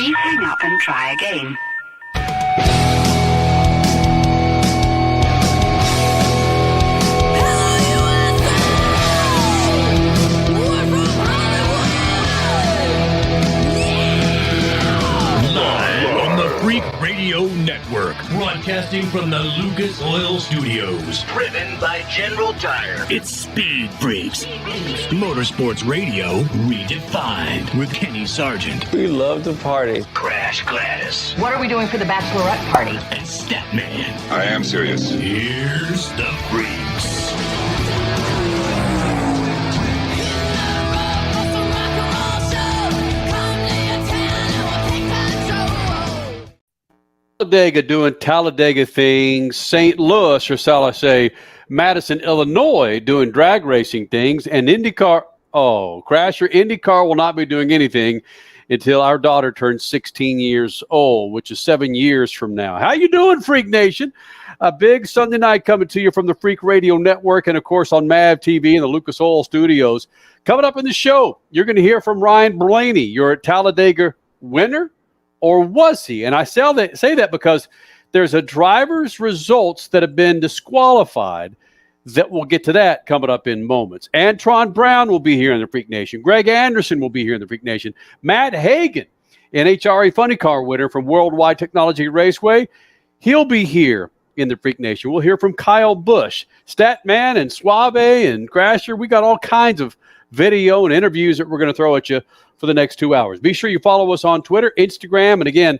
Please hang up and try again. Freak Radio Network, broadcasting from the Lucas Oil Studios. Driven by General Tire. It's Speed Freaks. Motorsports Radio redefined with Kenny Sargent. We love to party. Crash Gladys. What are we doing for the bachelorette party? And Statman. I am serious. Here's the Freaks. Talladega doing Talladega things, St. Louis, or shall I say, Madison, Illinois, doing drag racing things, and IndyCar. Oh, Crasher, IndyCar will not be doing anything until our daughter turns 16 years old, which is 7 years from now. How you doing, Freak Nation? A big Sunday night coming to you from the Freak Radio Network and, of course, on MAV TV and the Lucas Oil Studios. Coming up in the show, you're going to hear from Ryan Blaney, your Talladega winner. Or was he? And I say that because there's a driver's results that have been disqualified that we'll get to that coming up in moments. Antron Brown will be here in the Freak Nation. Greg Anderson will be here in the Freak Nation. Matt Hagan, NHRA Funny Car winner from Worldwide Technology Raceway, he'll be here in the Freak Nation. We'll hear from Kyle Busch, Statman and Suave and Crasher. We got all kinds of video and interviews that we're going to throw at you for the next 2 hours. Be sure you follow us on Twitter, Instagram, and again,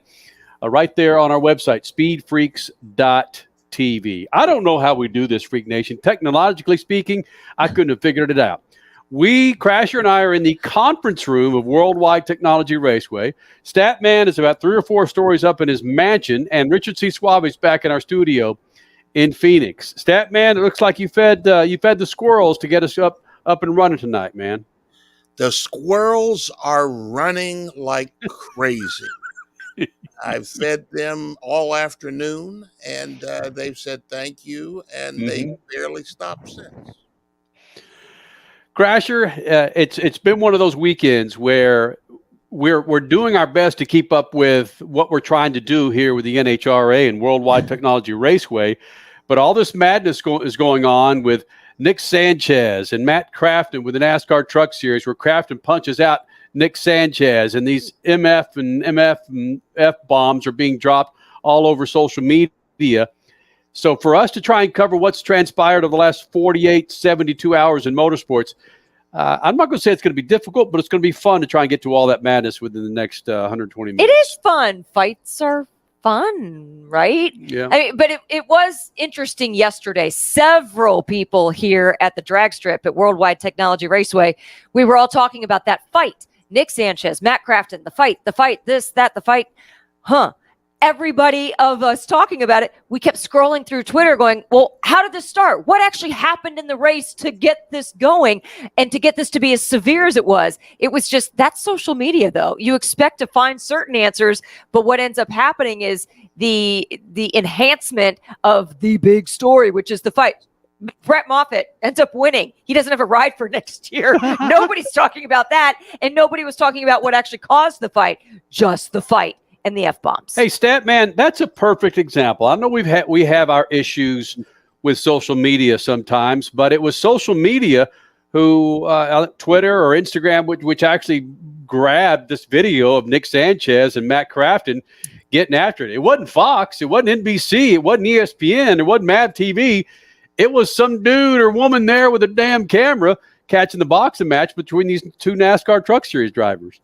right there on our website, speedfreaks.tv. I don't know how we do this, Freak Nation. Technologically speaking, I couldn't have figured it out. Crasher and I are in the conference room of Worldwide Technology Raceway. Statman is about 3 or 4 stories up in his mansion, and Richard C. Suave is back in our studio in Phoenix. Statman, it looks like you fed the squirrels to get us up and running tonight, man. The squirrels are running like crazy. I've fed them all afternoon, and they've said thank you, and they barely stopped since. Crasher, it's been one of those weekends where we're doing our best to keep up with what we're trying to do here with the NHRA and Worldwide Technology Raceway, but all this madness is going on with Nick Sanchez and Matt Crafton with the NASCAR Truck Series, where Crafton punches out Nick Sanchez, and these MF and F bombs are being dropped all over social media. So for us to try and cover what's transpired over the last 48, 72 hours in motorsports, I'm not going to say it's going to be difficult, but it's going to be fun to try and get to all that madness within the next 120 minutes. It is fun. Fights are fun, right? Yeah. I mean, but it was interesting yesterday. Several people here at the drag strip at Worldwide Technology Raceway, we were all talking about that fight. Nick Sanchez, Matt Crafton, the fight, this, that, the fight. Everybody of us talking about it. We kept scrolling through Twitter going, well, how did this start? What actually happened in the race to get this going and to get this to be as severe as it was? It was just, that's social media, though. You expect to find certain answers, but what ends up happening is the enhancement of the big story, which is the fight. Brett Moffitt ends up winning. He doesn't have a ride for next year. Nobody's talking about that, and nobody was talking about what actually caused the fight, just the fight. And the F-bombs. Hey, Statman, that's a perfect example. I know we have our issues with social media sometimes, but it was social media who, Twitter or Instagram, which actually grabbed this video of Nick Sanchez and Matt Crafton getting after it. It wasn't Fox. It wasn't NBC. It wasn't ESPN. It wasn't MAV TV. It was some dude or woman there with a damn camera catching the boxing match between these two NASCAR Truck Series drivers.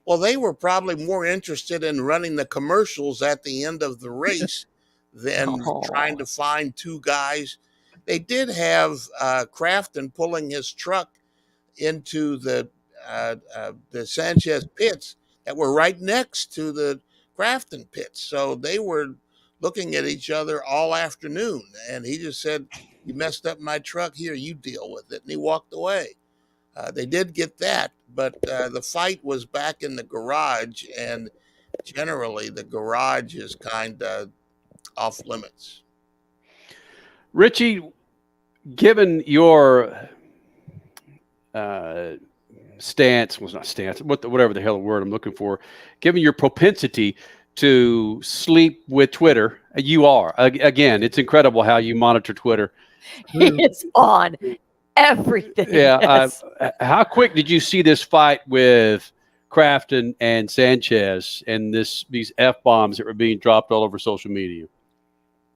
Well, they were probably more interested in running the commercials at the end of the race than trying to find two guys. They did have Crafton pulling his truck into the Sanchez pits that were right next to the Crafton pits. So they were looking at each other all afternoon. And he just said, "You messed up my truck. Here, you deal with it." And he walked away. They did get that, but the fight was back in the garage, and generally the garage is kind of off limits. Richie, given your stance, was not stance, whatever the hell the word I'm looking for, given your propensity to sleep with Twitter, you are. Again, it's incredible how you monitor Twitter. It's on everything. Yeah. Yes. How quick did you see this fight with Crafton and Sanchez and these F-bombs that were being dropped all over social media?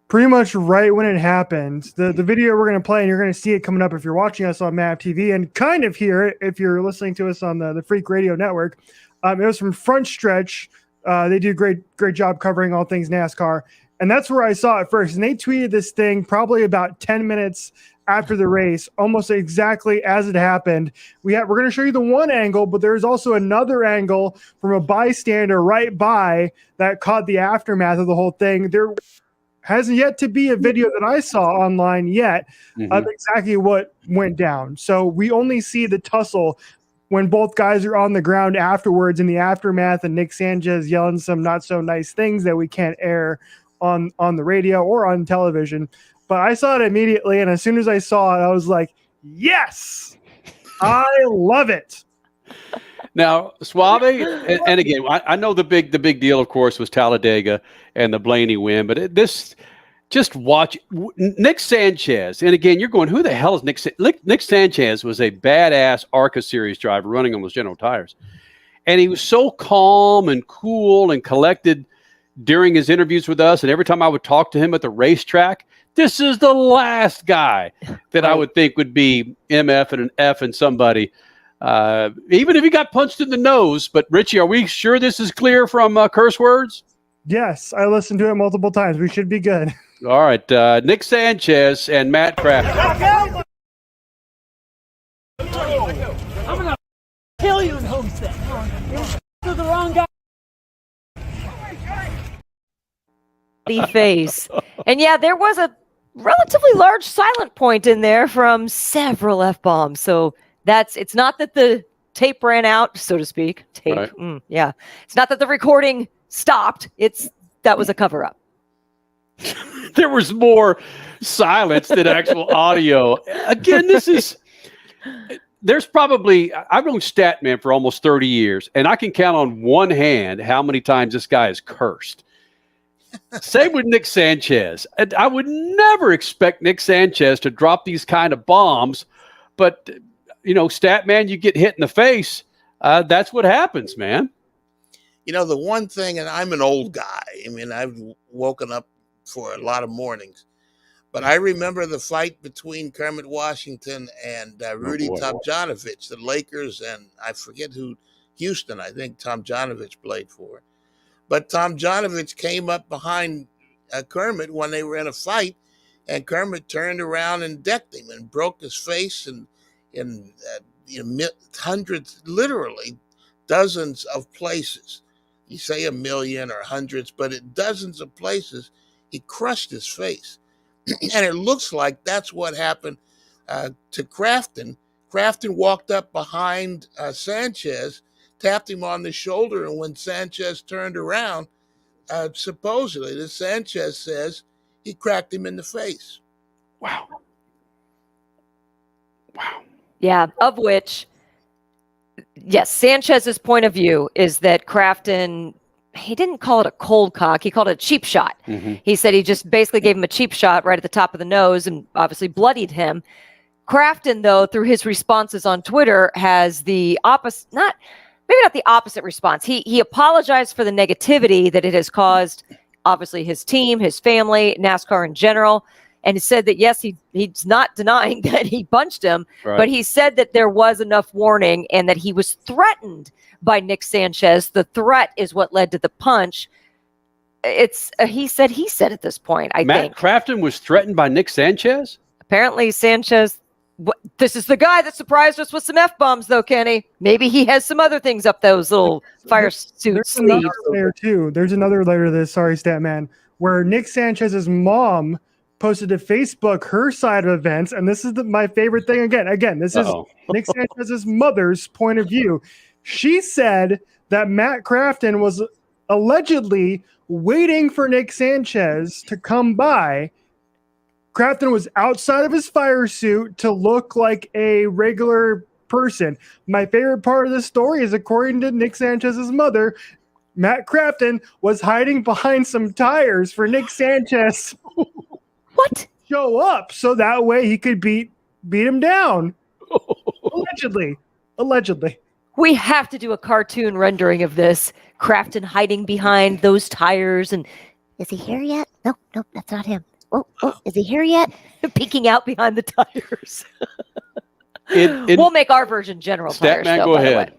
Pretty much right when it happened. The video we're going to play, and you're going to see it coming up if you're watching us on MAV TV, and kind of hear it if you're listening to us on the Freak Radio Network. It was from Front Stretch. They do great job covering all things NASCAR. And that's where I saw it first. And they tweeted this thing probably about 10 minutes after the race, almost exactly as it happened. We're going to show you the one angle, but there's also another angle from a bystander right by that caught the aftermath of the whole thing. There hasn't yet to be a video that I saw online yet of exactly what went down. So we only see the tussle when both guys are on the ground afterwards in the aftermath, and Nick Sanchez yelling some not so nice things that we can't air on the radio or on television. But I saw it immediately, and as soon as I saw it, I was like, yes, I love it. Now, Suave, and again, I know the big deal, of course, was Talladega and the Blaney win, but just watch Nick Sanchez. And again, you're going, who the hell is Nick Sanchez was a badass ARCA series driver running on those General tires. And he was so calm and cool and collected during his interviews with us. And every time I would talk to him at the racetrack, this is the last guy that I would think would be MF and an F and somebody, even if he got punched in the nose. But Richie, are we sure this is clear from curse words? Yes, I listened to it multiple times. We should be good. All right, Nick Sanchez and Matt Crafton. I'm gonna kill you in Homestead. You're the wrong guy. Face. And yeah, there was a relatively large silent point in there from several F-bombs. So it's not that the tape ran out, so to speak. Tape. Right. Yeah. It's not that the recording stopped. That was a cover-up. There was more silence than actual audio. Again, there's probably, I've known Statman for almost 30 years, and I can count on one hand how many times this guy has cursed. Same with Nick Sanchez. I would never expect Nick Sanchez to drop these kind of bombs, but, Statman, you get hit in the face. That's what happens, man. The one thing, and I'm an old guy. I mean, I've woken up for a lot of mornings, but I remember the fight between Kermit Washington and Rudy Tomjanovich, the Lakers, and I forget who, Houston, I think Tomjanovich played for. But Tomjanovich came up behind Kermit when they were in a fight, and Kermit turned around and decked him and broke his face in hundreds, literally dozens of places. You say a million or hundreds, but at dozens of places, he crushed his face. And it looks like that's what happened to Crafton. Crafton walked up behind Sanchez, tapped him on the shoulder, and when Sanchez turned around, supposedly, the Sanchez says he cracked him in the face. Wow. Yeah, of which, yes, Sanchez's point of view is that Crafton, he didn't call it a cold cock. He called it a cheap shot. Mm-hmm. He said he just basically gave him a cheap shot right at the top of the nose and obviously bloodied him. Crafton, though, through his responses on Twitter, has the opposite, maybe not the opposite response. He apologized for the negativity that it has caused, obviously, his team, his family, NASCAR in general. And he said that, yes, he's not denying that he punched him, right, but he said that there was enough warning and that he was threatened by Nick Sanchez. The threat is what led to the punch. It's he said at this point, I think. Matt Crafton was threatened by Nick Sanchez? Apparently, Sanchez... This is the guy that surprised us with some F-bombs, though, Kenny. Maybe he has some other things up those little fire suit sleeves. There's another layer to this, sorry, Statman, where Nick Sanchez's mom posted to Facebook her side of events, and this is my favorite thing. Again, this is Nick Sanchez's mother's point of view. She said that Matt Crafton was allegedly waiting for Nick Sanchez to come by. Crafton was outside of his fire suit to look like a regular person. My favorite part of this story is, according to Nick Sanchez's mother, Matt Crafton was hiding behind some tires for Nick Sanchez. What? Show up so that way he could beat him down. Allegedly. We have to do a cartoon rendering of this. Crafton hiding behind those tires, and is he here yet? No, that's not him. Oh, is he here yet? Peeking out behind the tires. We'll make our version General Tires. Statman, go ahead.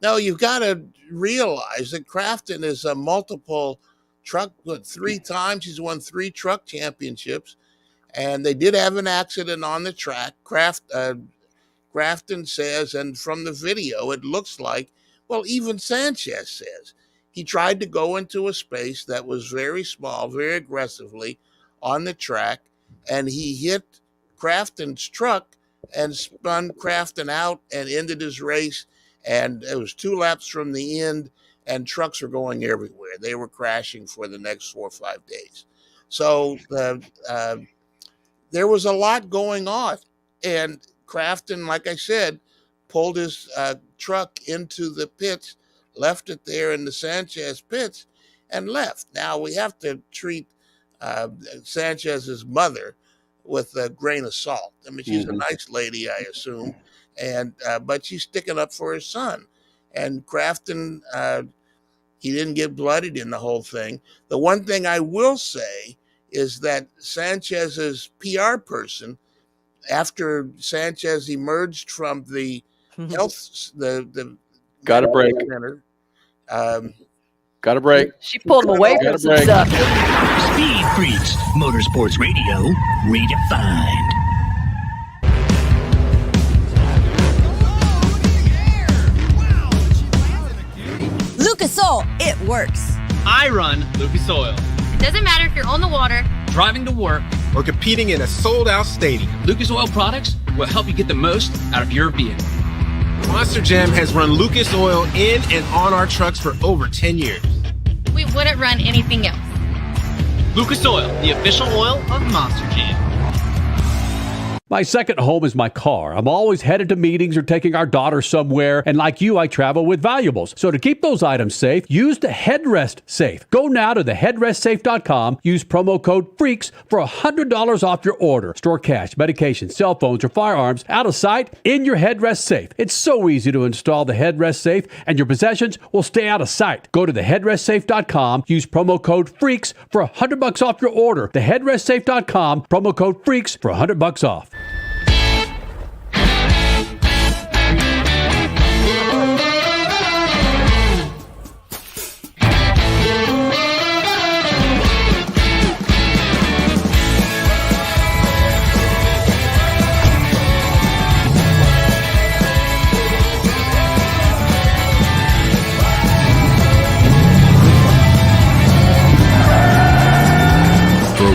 No, you've got to realize that Crafton is a multiple truck. 3 times he's won 3 truck championships, and they did have an accident on the track. Crafton says, and from the video, it looks like, well, even Sanchez says, he tried to go into a space that was very small, very aggressively on the track, and he hit Crafton's truck and spun Crafton out and ended his race. And it was 2 laps from the end, and trucks were going everywhere. They were crashing for the next 4 or 5 days. So there was a lot going on, and Crafton, like I said, pulled his truck into the pits, left it there in the Sanchez pits, and left. Now, we have to treat Sanchez's mother with a grain of salt. I mean, she's a nice lady, I assume, and but she's sticking up for his son. And Crafton, he didn't get bloodied in the whole thing. The one thing I will say is that Sanchez's PR person, after Sanchez emerged from the health, the got a break. Center, got a break. She pulled him away from some stuff. Speed Freaks, Motorsports Radio, redefined. Lucas Oil, it works. I run Lucas Oil. It doesn't matter if you're on the water, driving to work, or competing in a sold-out stadium. Lucas Oil products will help you get the most out of your vehicle. Monster Jam has run Lucas Oil in and on our trucks for over 10 years. We wouldn't run anything else. Lucas Oil, the official oil of Monster Jam. My second home is my car. I'm always headed to meetings or taking our daughter somewhere, and like you, I travel with valuables. So to keep those items safe, use the Headrest Safe. Go now to theheadrestsafe.com, use promo code FREAKS for $100 off your order. Store cash, medication, cell phones, or firearms out of sight in your Headrest Safe. It's so easy to install the Headrest Safe, and your possessions will stay out of sight. Go to theheadrestsafe.com, use promo code FREAKS for $100 off your order. Theheadrestsafe.com, promo code FREAKS for $100 off.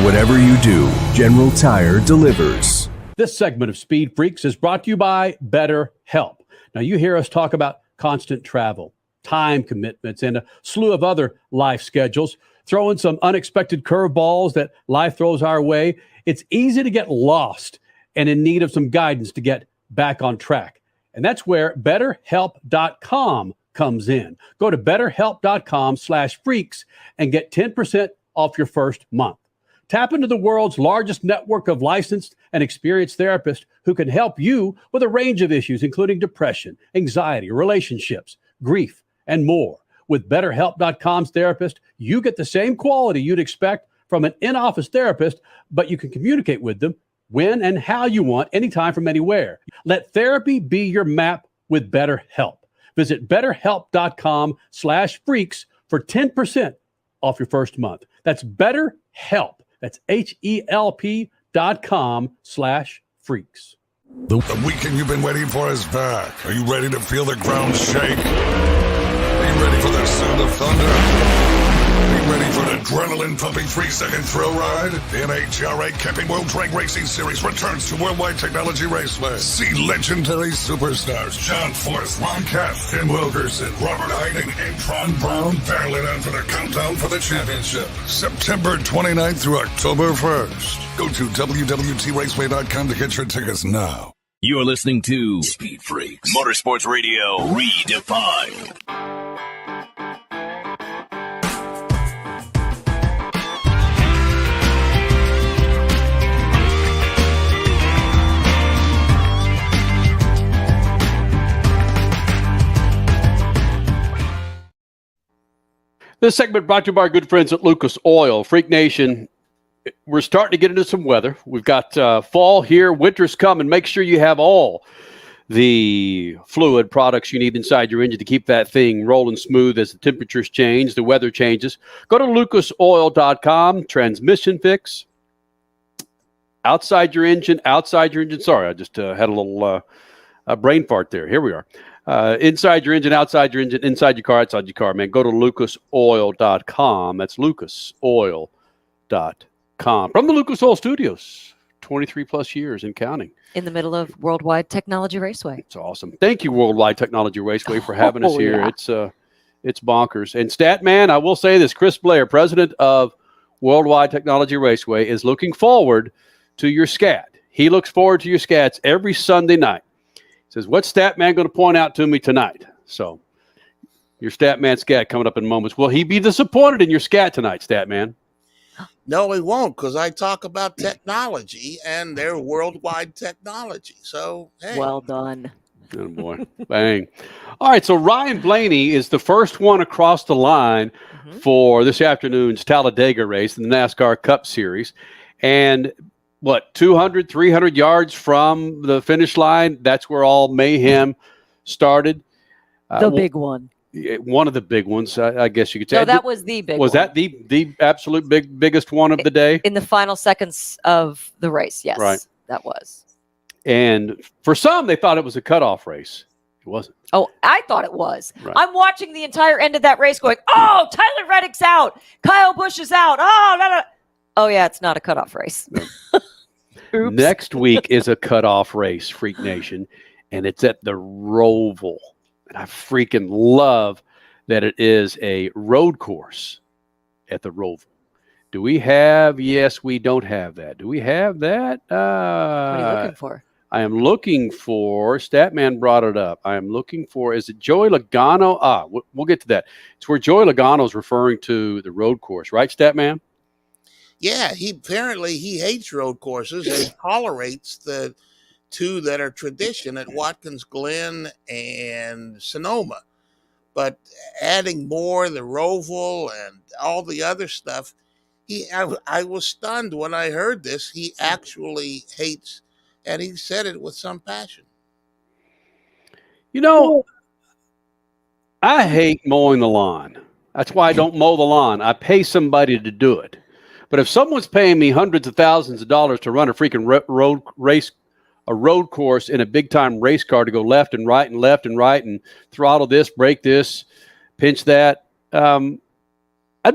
Whatever you do, General Tire delivers. This segment of Speed Freaks is brought to you by BetterHelp. Now, you hear us talk about constant travel, time commitments, and a slew of other life schedules. Throw in some unexpected curveballs that life throws our way. It's easy to get lost and in need of some guidance to get back on track. And that's where BetterHelp.com comes in. Go to BetterHelp.com/freaks and get 10% off your first month. Tap into the world's largest network of licensed and experienced therapists who can help you with a range of issues, including depression, anxiety, relationships, grief, and more. With BetterHelp.com's therapist, you get the same quality you'd expect from an in-office therapist, but you can communicate with them when and how you want, anytime from anywhere. Let therapy be your map with BetterHelp. Visit BetterHelp.com/freaks for 10% off your first month. That's BetterHelp. That's HELP.com/freaks. The weekend you've been waiting for is back. Are you ready to feel the ground shake? Are you ready for the sound of thunder? Are you ready for an adrenaline-pumping 3-second thrill ride? The NHRA Camping World Drag Racing Series returns to Worldwide Technology Raceway. See legendary superstars John Forth, Ron Cass, Tim Wilkerson, Robert Hyden, and Tron Brown battling out for the countdown for the championship. September 29th through October 1st. Go to WWTRaceway.com to get your tickets now. You're listening to Speed Freaks Motorsports Radio Redefined. This segment brought to you by our good friends at Lucas Oil. Freak Nation, we're starting to get into some weather. We've got fall here, winter's coming. Make sure you have all the fluid products you need inside your engine to keep that thing rolling smooth as the temperatures change, the weather changes. Go to lucasoil.com, transmission fix, outside your engine. Sorry, I just had a little brain fart there. Here we are. Inside your engine, outside your engine, inside your car, outside your car, man. Go to lucasoil.com. That's lucasoil.com. From the Lucas Oil Studios, 23 plus years and counting. In the middle of Worldwide Technology Raceway. It's awesome. Thank you, Worldwide Technology Raceway, for having us here. Yeah. It's bonkers. And Statman, I will say this, Chris Blair, president of Worldwide Technology Raceway, is looking forward to your scat. He looks forward to your scats every Sunday night. Says, what's Statman going to point out to me tonight? So, your Statman scat coming up in moments. Will he be disappointed in your scat tonight, Statman? No, he won't, because I talk about technology and their worldwide technology. So, hey. Well done. Oh, boy. Bang. All right, so Ryan Blaney is the first one across the line for this afternoon's Talladega race in the NASCAR Cup Series. And 200, 300 yards from the finish line, that's where all mayhem started. The big one. One of the big ones, I guess you could say. No, that was the big one. Was that the absolute biggest one of the day? In the final seconds of the race, yes. Right. That was. And for some, they thought it was a cutoff race. It wasn't. Oh, I thought it was. Right. I'm watching the entire end of that race going, oh, Tyler Reddick's out. Kyle Busch is out. Oh, no. Oh, yeah, it's not a cutoff race. No. Next week is a cutoff race, Freak Nation, and it's at the Roval. And I freaking love that it is a road course at the Roval. Do we have? Yes, we don't have that. Do we have that? What are you looking for? I am looking for, Statman brought it up. I am looking for, is it Joey Logano? We'll get to that. It's where Joey Logano is referring to the road course, right, Statman? Yeah, he hates road courses and tolerates the two that are tradition at Watkins Glen and Sonoma. But adding more, the Roval and all the other stuff, I was stunned when I heard this. He actually hates, and he said it with some passion. You know, I hate mowing the lawn. That's why I don't mow the lawn. I pay somebody to do it. But if someone's paying me hundreds of thousands of dollars to run a freaking road course in a big-time race car to go left and right and throttle this, brake this, pinch that, that'd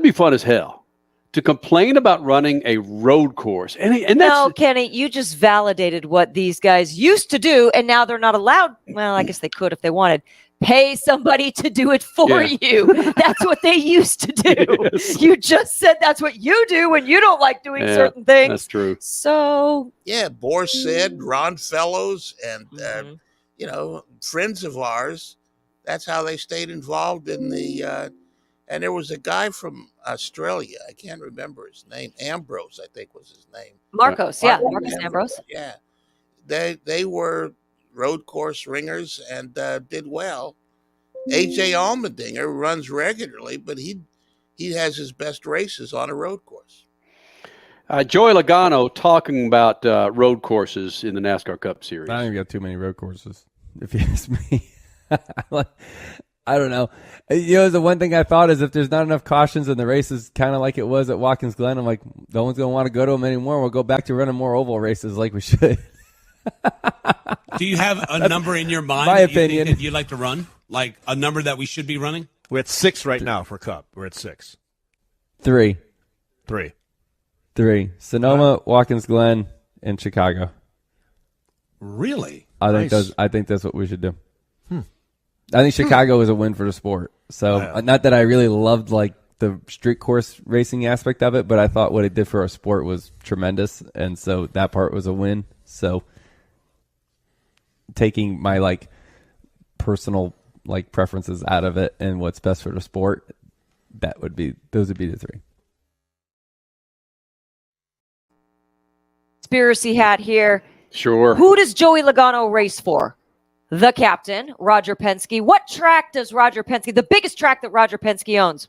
be fun as hell. To complain about running a road course. And that's, no, Kenny, you just validated what these guys used to do, and now they're not allowed. Well, I guess they could if they wanted. Pay somebody to do it for you. That's what they used to do. Yes. You just said that's what you do when you don't like doing certain things. That's true. So, yeah, Borsid, Ron Fellows, and friends of ours. That's how they stayed involved in the. And there was a guy from Australia. I can't remember his name. Ambrose, I think, was his name. Marcos Ambrose. Yeah, they were road course ringers and did well. AJ Allmendinger runs regularly, but he has his best races on a road course. Joey Logano talking about road courses in the NASCAR Cup Series. I don't even got too many road courses, if you ask me. I don't know. The one thing I thought is if there's not enough cautions in the races, kind of like it was at Watkins Glen, I'm like, no one's going to want to go to them anymore. We'll go back to running more oval races like we should. Do you have a number in your mind my that you opinion. think that you'd like to run? Like a number that we should be running? We're at 6 right now for Cup. We're at 6. 3. 3. Sonoma, Watkins Glen, and Chicago. Really? I think that's what we should do. I think Chicago is a win for the sport. So not that I really loved like the street course racing aspect of it, but I thought what it did for our sport was tremendous, and so that part was a win. So taking my like personal like preferences out of it and what's best for the sport, those would be the three. Conspiracy hat here. Sure. Who does Joey Logano race for? The captain, Roger Penske. What track does Roger Penske, the biggest track that Roger Penske owns?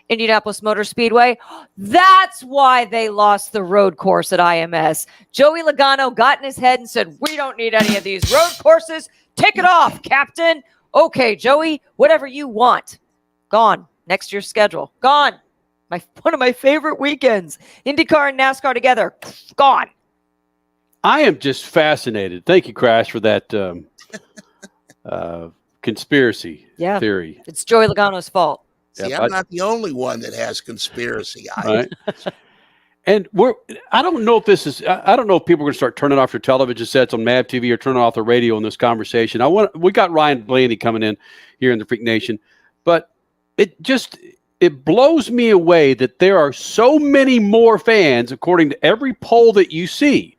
Indianapolis Motor Speedway. That's why they lost the road course at IMS. Joey Logano got in his head and said, we don't need any of these road courses. Take it off, captain. Okay, Joey, whatever you want. Gone. Next year's schedule. Gone. One of my favorite weekends. IndyCar and NASCAR together. Gone. I am just fascinated. Thank you, Crash, for that conspiracy theory. It's Joey Logano's fault. See, I'm not the only one that has conspiracy right. And I don't know if this is. I don't know if people are going to start turning off their television sets on MAV TV or turning off the radio in this conversation. We got Ryan Blaney coming in here in the Freak Nation, but it blows me away that there are so many more fans, according to every poll that you see.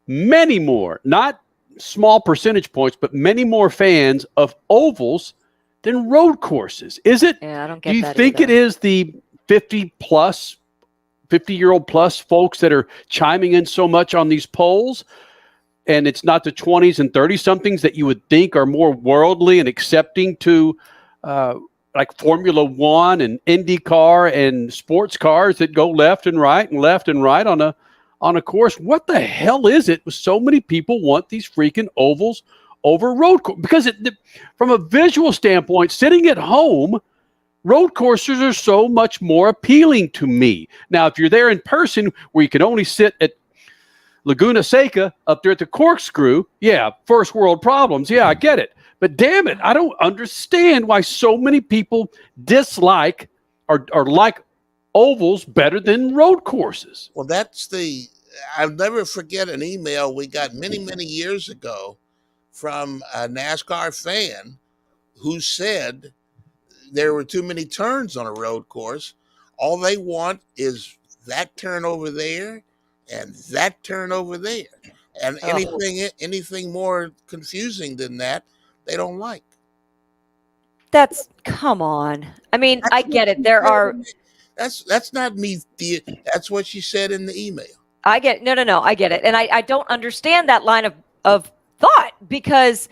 Many more, not small percentage points, but many more fans of ovals than road courses. Is it? Yeah, I don't get that. Do you think it is the 50-year-old plus folks that are chiming in so much on these polls? And it's not the 20s and 30-somethings that you would think are more worldly and accepting to like Formula One and IndyCar and sports cars that go left and right on a course. What the hell is it with so many people want these freaking ovals over road courses? Because from a visual standpoint, sitting at home, road courses are so much more appealing to me. Now, if you're there in person where you can only sit at Laguna Seca up there at the Corkscrew, first world problems. Yeah, I get it. But damn it, I don't understand why so many people dislike or like ovals better than road courses. Well, I'll never forget an email we got many, many years ago from a NASCAR fan who said there were too many turns on a road course. All they want is that turn over there and that turn over there. And anything more confusing than that, they don't like. Come on. I mean, I get it. That's not me. That's what she said in the email. I get it. No. I get it. And I don't understand that line of thought because,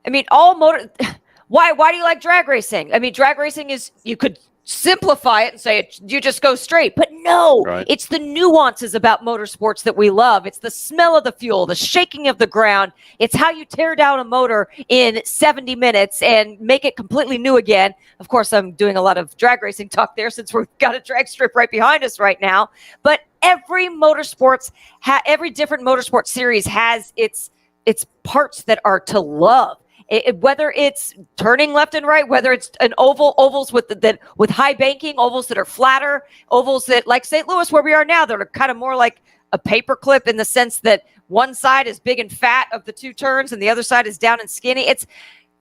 I mean, why do you like drag racing? I mean, drag racing is, you could simplify it and say you just go straight, but no, It's the nuances about motorsports that we love. It's the smell of the fuel, the shaking of the ground. It's how you tear down a motor in 70 minutes and make it completely new again. Of course, I'm doing a lot of drag racing talk there since we've got a drag strip right behind us right now, but every every different motorsport series has its parts that are to love. Whether it's turning left and right, whether it's an ovals with high banking, ovals that are flatter, ovals that, like St. Louis, where we are now, that are kind of more like a paperclip in the sense that one side is big and fat of the two turns and the other side is down and skinny.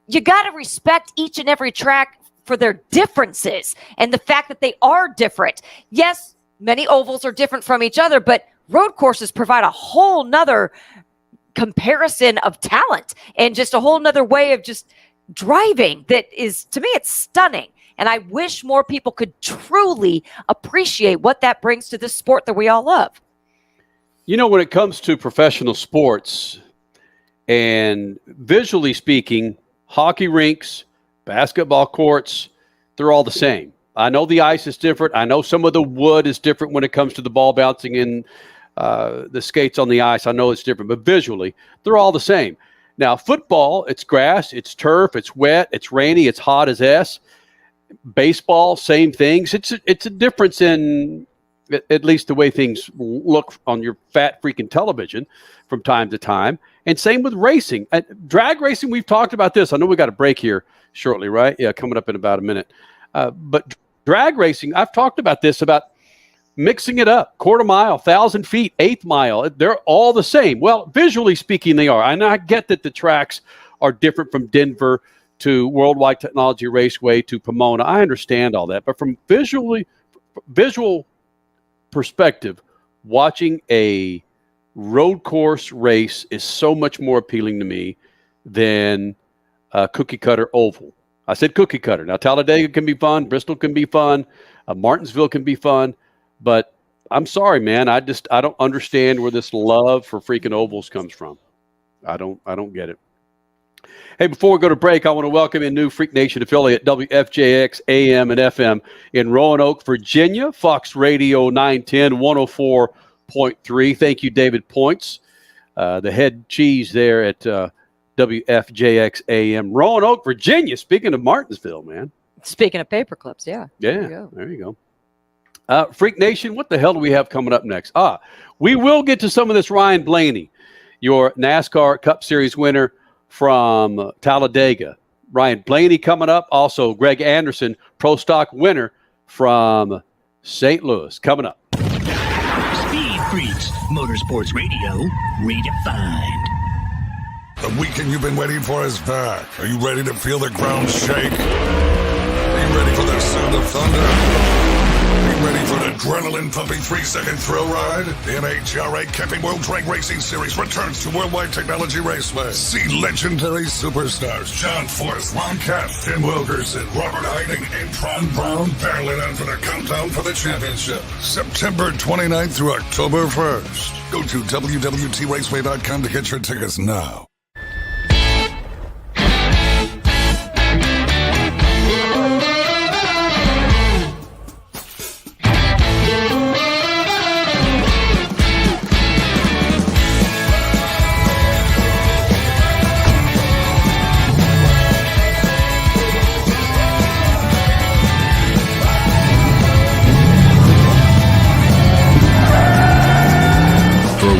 You got to respect each and every track for their differences and the fact that they are different. Yes, many ovals are different from each other, but road courses provide a whole nother comparison of talent and just a whole nother way of just driving that is, to me, it's stunning. And I wish more people could truly appreciate what that brings to this sport that we all love. You know, when it comes to professional sports and visually speaking, hockey rinks, basketball courts, they're all the same. I know the ice is different. I know some of the wood is different when it comes to the ball bouncing in the skates on the ice. I know it's different, but visually, they're all the same. Now, football, it's grass, it's turf, it's wet, it's rainy, it's hot as S. Baseball, same things. It's a difference in at least the way things look on your fat freaking television from time to time. And same with racing. Drag racing, we've talked about this. I know we got a break here shortly, right? Yeah, coming up in about a minute. But drag racing, I've talked about this, about mixing it up, quarter mile, 1,000 feet, eighth mile. They're all the same. Well, visually speaking, they are. And I get that the tracks are different from Denver to Worldwide Technology Raceway to Pomona. I understand all that. But from visual perspective, watching a road course race is so much more appealing to me than cookie cutter oval. I said cookie cutter. Now, Talladega can be fun. Bristol can be fun. Martinsville can be fun. But I'm sorry, man. I don't understand where this love for freaking ovals comes from. I don't get it. Hey, before we go to break, I want to welcome a new Freak Nation affiliate, WFJX AM and FM in Roanoke, Virginia, Fox Radio 910, 104.3. Thank you, David Points, the head cheese there at WFJX AM, Roanoke, Virginia. Speaking of Martinsville, man. Speaking of paper clips, yeah. Yeah, there you go. Freak Nation, what the hell do we have coming up next? We will get to some of this Ryan Blaney, your NASCAR Cup Series winner from Talladega. Ryan Blaney coming up. Also, Greg Anderson, Pro Stock winner from St. Louis, coming up. Speed Freaks, Motorsports Radio, redefined. The weekend you've been waiting for is back. Are you ready to feel the ground shake? Are you ready for the sound of thunder? Are you ready for an adrenaline-pumping 3-second thrill ride? The NHRA Camping World Drag Racing Series returns to Worldwide Technology Raceway. See legendary superstars John Force, Ron Caff, Tim Wilkerson, Robert Hiding, and Tron Brown battling out for the countdown for the championship. September 29th through October 1st. Go to WWTRaceway.com to get your tickets now.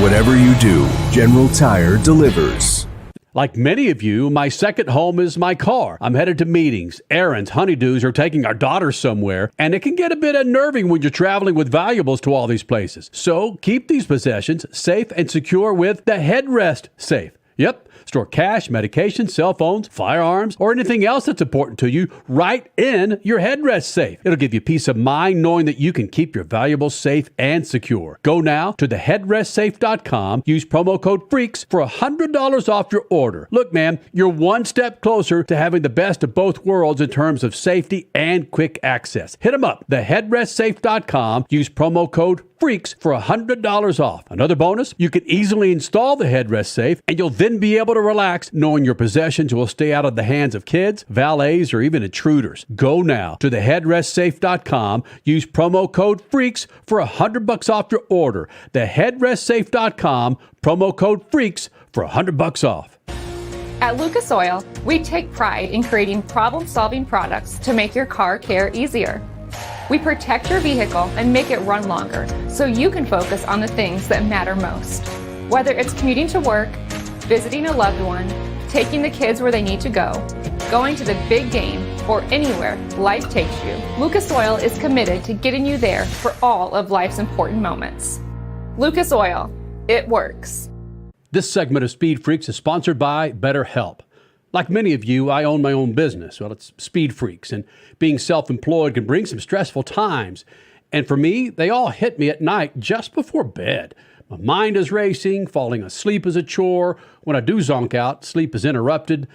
Whatever you do, General Tire delivers. Like many of you, my second home is my car. I'm headed to meetings, errands, honeydews, or taking our daughter somewhere, and it can get a bit unnerving when you're traveling with valuables to all these places. So keep these possessions safe and secure with the headrest safe. Yep. Store cash, medication, cell phones, firearms, or anything else that's important to you right in your headrest safe. It'll give you peace of mind knowing that you can keep your valuables safe and secure. Go now to theheadrestsafe.com. Use promo code FREAKS for $100 off your order. Look, man, you're one step closer to having the best of both worlds in terms of safety and quick access. Hit them up, theheadrestsafe.com. Use promo code FREAKS for $100 off. Another bonus, you can easily install the headrest safe, and you'll then be able to relax knowing your possessions will stay out of the hands of kids, valets, or even intruders. Go now to theheadrestsafe.com. Use promo code FREAKS for $100 off your order. Theheadrestsafe.com, promo code FREAKS for $100 off. At Lucas Oil, we take pride in creating problem-solving products to make your car care easier. We protect your vehicle and make it run longer so you can focus on the things that matter most. Whether it's commuting to work, visiting a loved one, taking the kids where they need to go, going to the big game, or anywhere life takes you, Lucas Oil is committed to getting you there for all of life's important moments. Lucas Oil, it works. This segment of Speed Freaks is sponsored by BetterHelp. Like many of you, I own my own business. Well, it's Speed Freaks, and being self-employed can bring some stressful times. And for me, they all hit me at night just before bed. My mind is racing, falling asleep is a chore. When I do zonk out, sleep is interrupted.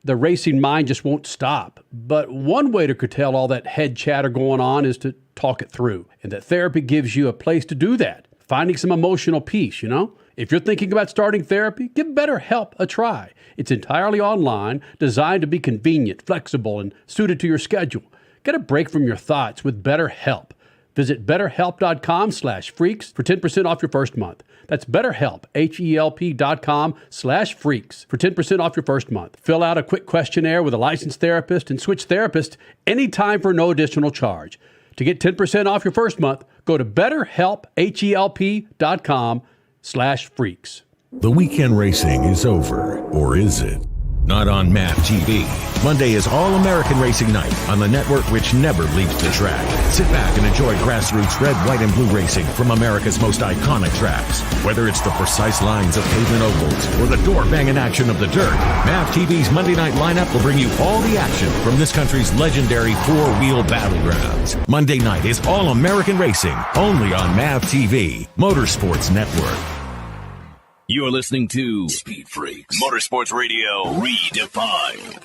The racing mind just won't stop. But one way to curtail all that head chatter going on is to talk it through. And that therapy gives you a place to do that. Finding some emotional peace, you know? If you're thinking about starting therapy, give BetterHelp a try. It's entirely online, designed to be convenient, flexible, and suited to your schedule. Get a break from your thoughts with BetterHelp. Visit BetterHelp.com/freaks for 10% off your first month. That's BetterHelp, HELP.com/freaks for 10% off your first month. Fill out a quick questionnaire with a licensed therapist and switch therapists anytime for no additional charge. To get 10% off your first month, go to BetterHelp, HELP.com/freaks. The weekend racing is over, or is it? Not on MAV TV. Monday is All-American Racing Night on the network which never leaves the track. Sit back and enjoy grassroots red, white, and blue racing from America's most iconic tracks. Whether it's the precise lines of pavement ovals or the door-banging action of the dirt, MAV TV's Monday night lineup will bring you all the action from this country's legendary four-wheel battlegrounds. Monday night is All-American Racing, only on MAV TV, Motorsports Network. You're listening to Speed Freaks Motorsports Radio Redefined.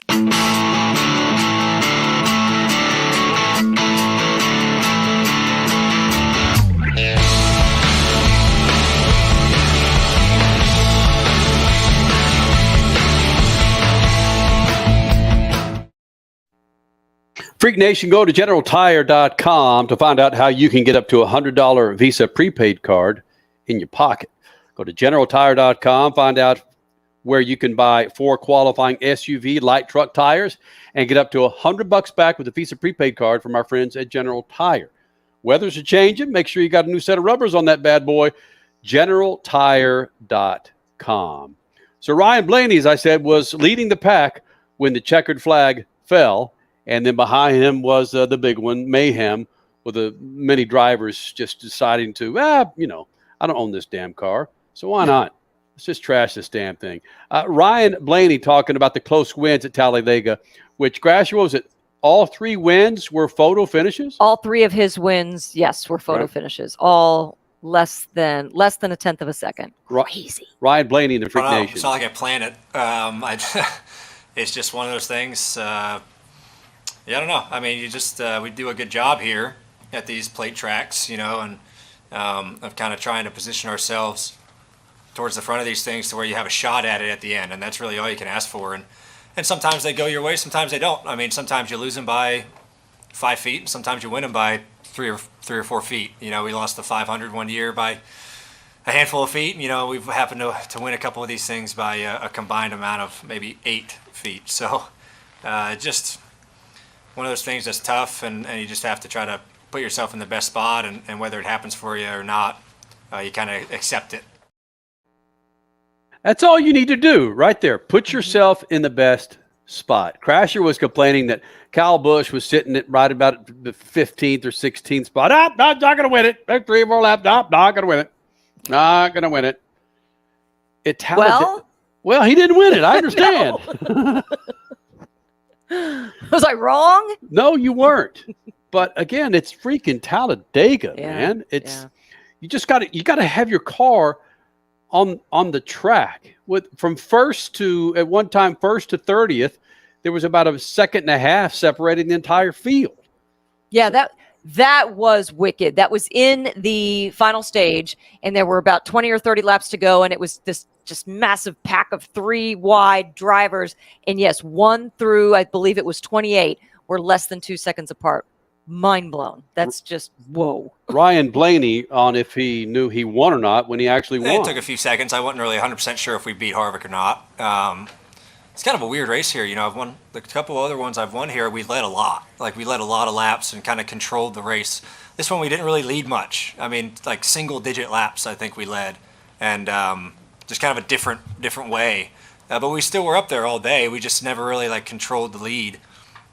Freak Nation, go to GeneralTire.com to find out how you can get up to a $100 Visa prepaid card in your pocket. Go to GeneralTire.com, find out where you can buy 4 qualifying SUV light truck tires and get up to $100 back with a Visa prepaid card from our friends at General Tire. Weathers are changing. Make sure you got a new set of rubbers on that bad boy. GeneralTire.com. So Ryan Blaney, as I said, was leading the pack when the checkered flag fell. And then behind him was the big one, Mayhem, with the many drivers just deciding to, I don't own this damn car, so why not? Let's just trash this damn thing. Ryan Blaney talking about the close wins at Talladega, which, Grasher, was it? All 3 wins were photo finishes? All 3 of his wins, yes, were photo finishes. All less than a tenth of a second. Crazy. Ryan Blaney in the Freak Nation. It's not like I planned it. It's just one of those things. I don't know. I mean, we do a good job here at these plate tracks, and of kind of trying to position ourselves towards the front of these things to where you have a shot at it at the end, and that's really all you can ask for. And sometimes they go your way, sometimes they don't. I mean, sometimes you lose them by 5 feet, and sometimes you win them by 3 or 4 feet. We lost the 500 one year by a handful of feet. We've happened to win a couple of these things by a combined amount of maybe 8 feet. So just one of those things that's tough, and you just have to try to put yourself in the best spot, and whether it happens for you or not, you kind of accept it. That's all you need to do right there. Put yourself in the best spot. Crasher was complaining that Kyle Busch was sitting at right about the 15th or 16th spot. Not going to win it. 3 more laps. Not going to win it. Not going to win it. Well, he didn't win it. I understand. Was I wrong? No, you weren't. But again, it's freaking Talladega, man. You just got to have your car on the track from first to 30th. There was about a second and a half separating the entire field. Yeah, that was wicked. That was in the final stage, and there were about 20 or 30 laps to go, and it was this just massive pack of 3 wide drivers. And yes, 1 through, I believe it was 28, were less than 2 seconds apart. Mind blown. That's just, whoa. Ryan Blaney on if he knew he won or not when he actually won. It took a few seconds. I wasn't really 100% sure if we beat Harvick or not. It's kind of a weird race here. I've won the couple other ones I've won here. We led a lot. We led a lot of laps and kind of controlled the race. This one we didn't really lead much. I mean, single-digit laps I think we led, and just kind of a different way. But we still were up there all day. We just never really controlled the lead.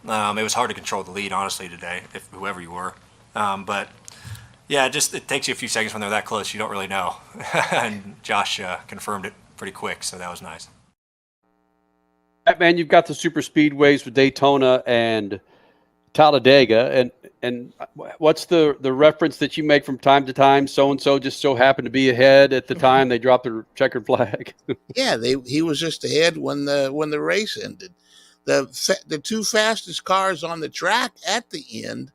It was hard to control the lead, honestly, today, if whoever you were. But yeah, it takes you a few seconds when they're that close. You don't really know. And Josh confirmed it pretty quick, so that was nice. Man, you've got the super speedways with Daytona and Talladega, and what's the reference that you make from time to time? So and so just so happened to be ahead at the time they dropped the checkered flag. Yeah, he was just ahead when the race ended. The 2 fastest cars on the track at the end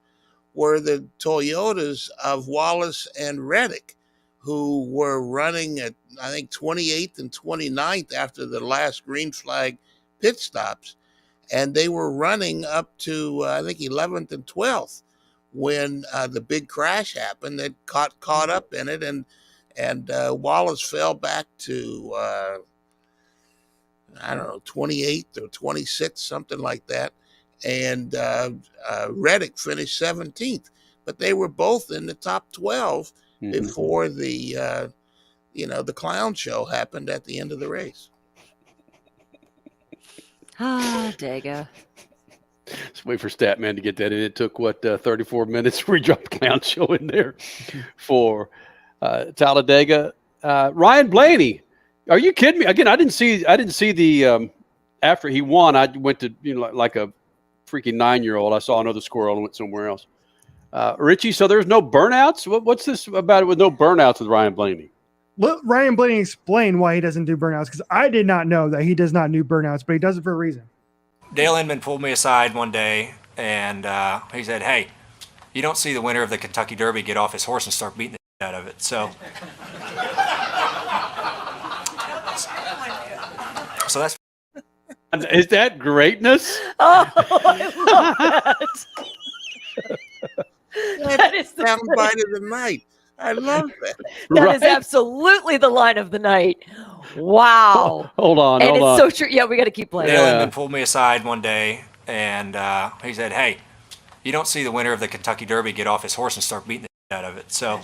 were the Toyotas of Wallace and Reddick, who were running at I think 28th and 29th after the last green flag pit stops, and they were running up to I think 11th and 12th when the big crash happened that caught up in it, and Wallace fell back to I don't know, 28th or 26th, something like that, and Reddick finished 17th, but they were both in the top 12 before the the clown show happened at the end of the race. Dega. Let's wait for Statman to get that in. It took 34 minutes for he dropped clown show in there for Talladega. Ryan Blaney, are you kidding me? Again, I didn't see the after he won. I went to like a freaking 9-year-old. I saw another squirrel and went somewhere else. Richie, so there's no burnouts. What's this about it with no burnouts with Ryan Blaney? let Ryan Blaney explain why he doesn't do burnouts, because I did not know that he does not do burnouts, but he does it for a reason. Dale Inman pulled me aside one day, and he said, "Hey, you don't see the winner of the Kentucky Derby get off his horse and start beating the shit out of it." So that's. Is that greatness? Oh, I love that. That is the soundbite of the night. I love that. That is absolutely the line of the night. Wow. Hold on. And it's so true. Yeah, we got to keep playing. Dale Inman pulled me aside one day, and he said, "Hey, you don't see the winner of the Kentucky Derby get off his horse and start beating the shit out of it." So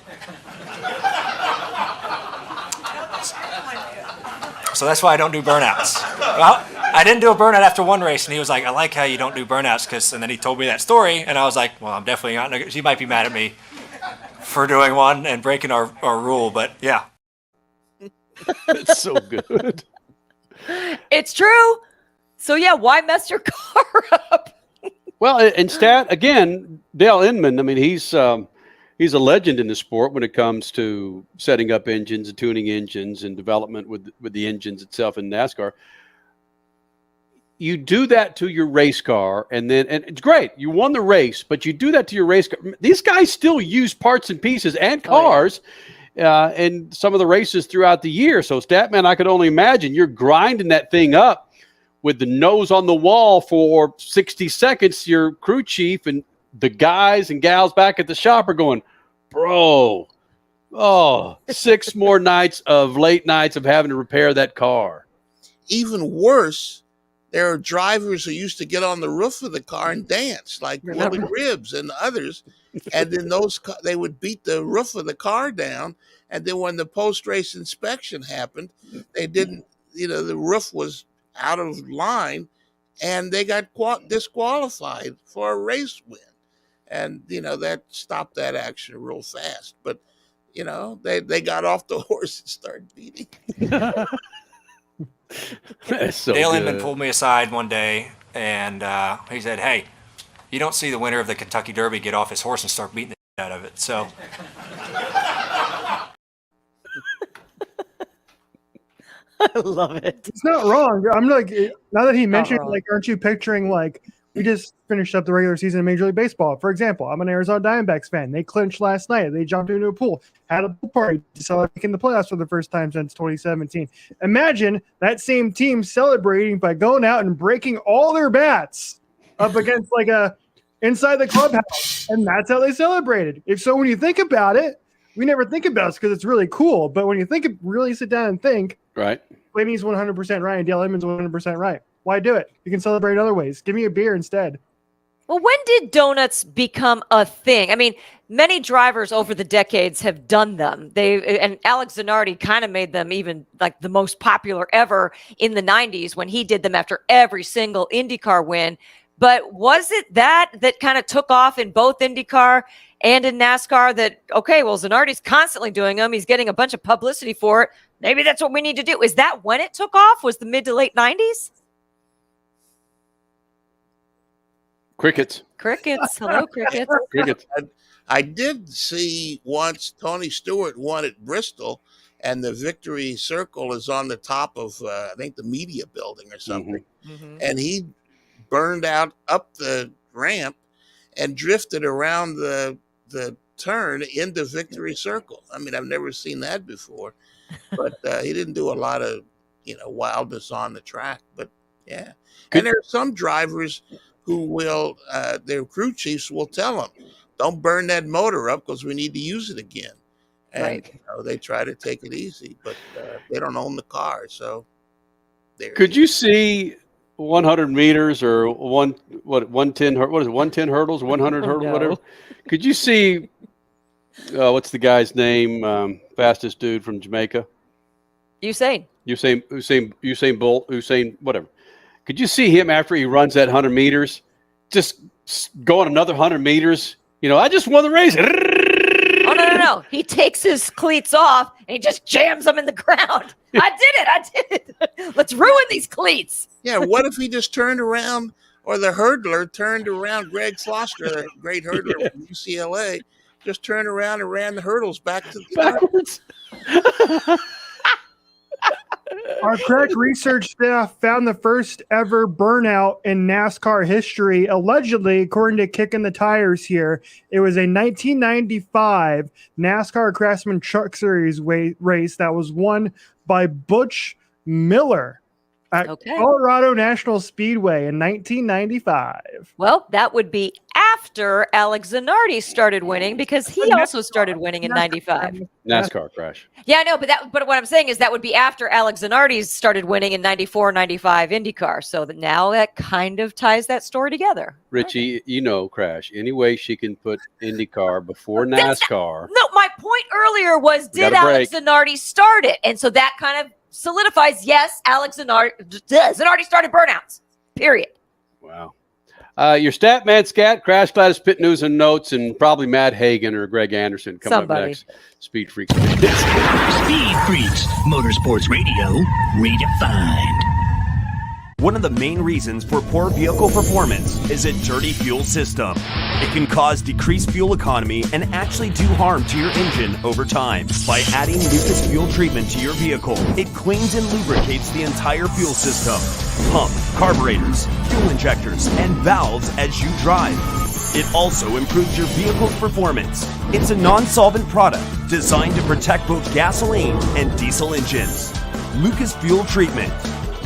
that's why I don't do burnouts. Well, I didn't do a burnout after one race, and he was like, "I like how you don't do burnouts," and then he told me that story, and I was like, "Well, I'm definitely not." He might be mad at me for doing one and breaking our rule, but yeah. It's so good. It's true. So yeah, why mess your car up? Well, and again, Dale Inman, I mean, he's a legend in the sport when it comes to setting up engines and tuning engines and development with the engines itself in NASCAR. You do that to your race car, and it's great. You won the race, but you do that to your race car. These guys still use parts and pieces and cars in some of the races throughout the year. So, Statman, I could only imagine you're grinding that thing up with the nose on the wall for 60 seconds. Your crew chief and the guys and gals back at the shop are going, "Bro, 6 more nights of late nights of having to repair that car." Even worse, there are drivers who used to get on the roof of the car and dance, like Willie Ribbs and others. And then they would beat the roof of the car down. And then when the post-race inspection happened, they didn't, the roof was out of line, and they got disqualified for a race win. And, that stopped that action real fast. But, they got off the horse and started beating. So Dale good. Inman pulled me aside one day, and he said, "Hey, you don't see the winner of the Kentucky Derby get off his horse and start beating the shit out of it." So I love it. It's not wrong. I'm like, now that he mentioned, aren't you picturing we just finished up the regular season in Major League Baseball? For example, I'm an Arizona Diamondbacks fan. They clinched last night. They jumped into a pool, had a pool party to celebrate in the playoffs for the first time since 2017. Imagine that same team celebrating by going out and breaking all their bats up against inside the clubhouse, and that's how they celebrated. When you think about it, we never think about it because it's really cool. But when you really sit down and think, right? Blaney's 100% right, and Dale Inman's 100% right. Why do it? You can celebrate other ways. Give me a beer instead. Well, when did donuts become a thing? I mean, many drivers over the decades have done them. And Alex Zanardi kind of made them even the most popular ever in the 90s when he did them after every single IndyCar win. But was it that kind of took off in both IndyCar and in NASCAR that, okay, well, Zanardi's constantly doing them. He's getting a bunch of publicity for it. Maybe that's what we need to do. Is that when it took off? Was the mid to late 90s? Crickets. Hello, crickets. Crickets. I did see once Tony Stewart won at Bristol, and the victory circle is on the top of, I think, the media building or something. Mm-hmm. And he burned out up the ramp and drifted around the turn into victory circle. I mean, I've never seen that before, but he didn't do a lot of, wildness on the track. But yeah, and there are some drivers who will, their crew chiefs will tell them, "Don't burn that motor up because we need to use it again." And right. They try to take it easy, but they don't own the car, so. Could you see 100 meters or 110? What is it? 110 hurdles, 100 hurdles, whatever. Could you see? What's the guy's name? Fastest dude from Jamaica. Usain Bolt. Usain, whatever. Could you see him after he runs that 100 meters, just going another 100 meters? I just won the race. Oh, no. He takes his cleats off and he just jams them in the ground. I did it. Let's ruin these cleats. Yeah, what if he just turned around, or the hurdler turned around, Greg Foster, the great hurdler from UCLA, just turned around and ran the hurdles back to the backwards. Our crack research staff found the first ever burnout in NASCAR history. Allegedly, according to Kicking the Tires here, it was a 1995 NASCAR Craftsman Truck Series race that was won by Butch Miller at Colorado National Speedway in 1995. Well, that would be after Alex Zanardi started winning, because he also started winning in 95. NASCAR crash. Yeah, I know, but what I'm saying is that would be after Alex Zanardi started winning in 94, 95 IndyCar. So that now that kind of ties that story together. Richie, you know, Crash, any way she can put IndyCar before NASCAR. No, my point earlier was, did Alex Zanardi start it? And so that kind of solidifies, yes, Alex Zanardi started burnouts, period. Wow. Your stat man scat, Crash Gladys Pit News and Notes, and probably Matt Hagan or Greg Anderson coming up next. Speed Freaks. Speed Freaks, Motorsports Radio, redefined. One of the main reasons for poor vehicle performance is a dirty fuel system. It can cause decreased fuel economy and actually do harm to your engine over time. By adding Lucas Fuel Treatment to your vehicle, it cleans and lubricates the entire fuel system. Pump, carburetors, fuel injectors, and valves as you drive. It also improves your vehicle's performance. It's a non-solvent product designed to protect both gasoline and diesel engines. Lucas Fuel Treatment.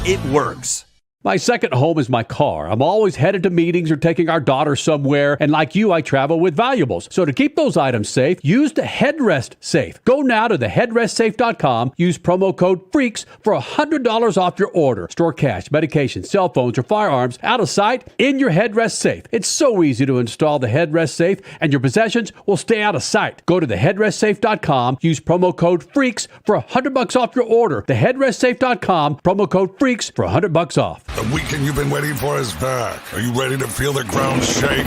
It works. My second home is my car. I'm always headed to meetings or taking our daughter somewhere, and like you, I travel with valuables. So to keep those items safe, use the Headrest Safe. Go now to theheadrestsafe.com, use promo code FREAKS for $100 off your order. Store cash, medication, cell phones, or firearms out of sight in your Headrest Safe. It's so easy to install the Headrest Safe, and your possessions will stay out of sight. Go to theheadrestsafe.com, use promo code FREAKS for $100 off your order. Theheadrestsafe.com, promo code FREAKS for $100 off. The weekend you've been waiting for is back. Are you ready to feel the ground shake? Are you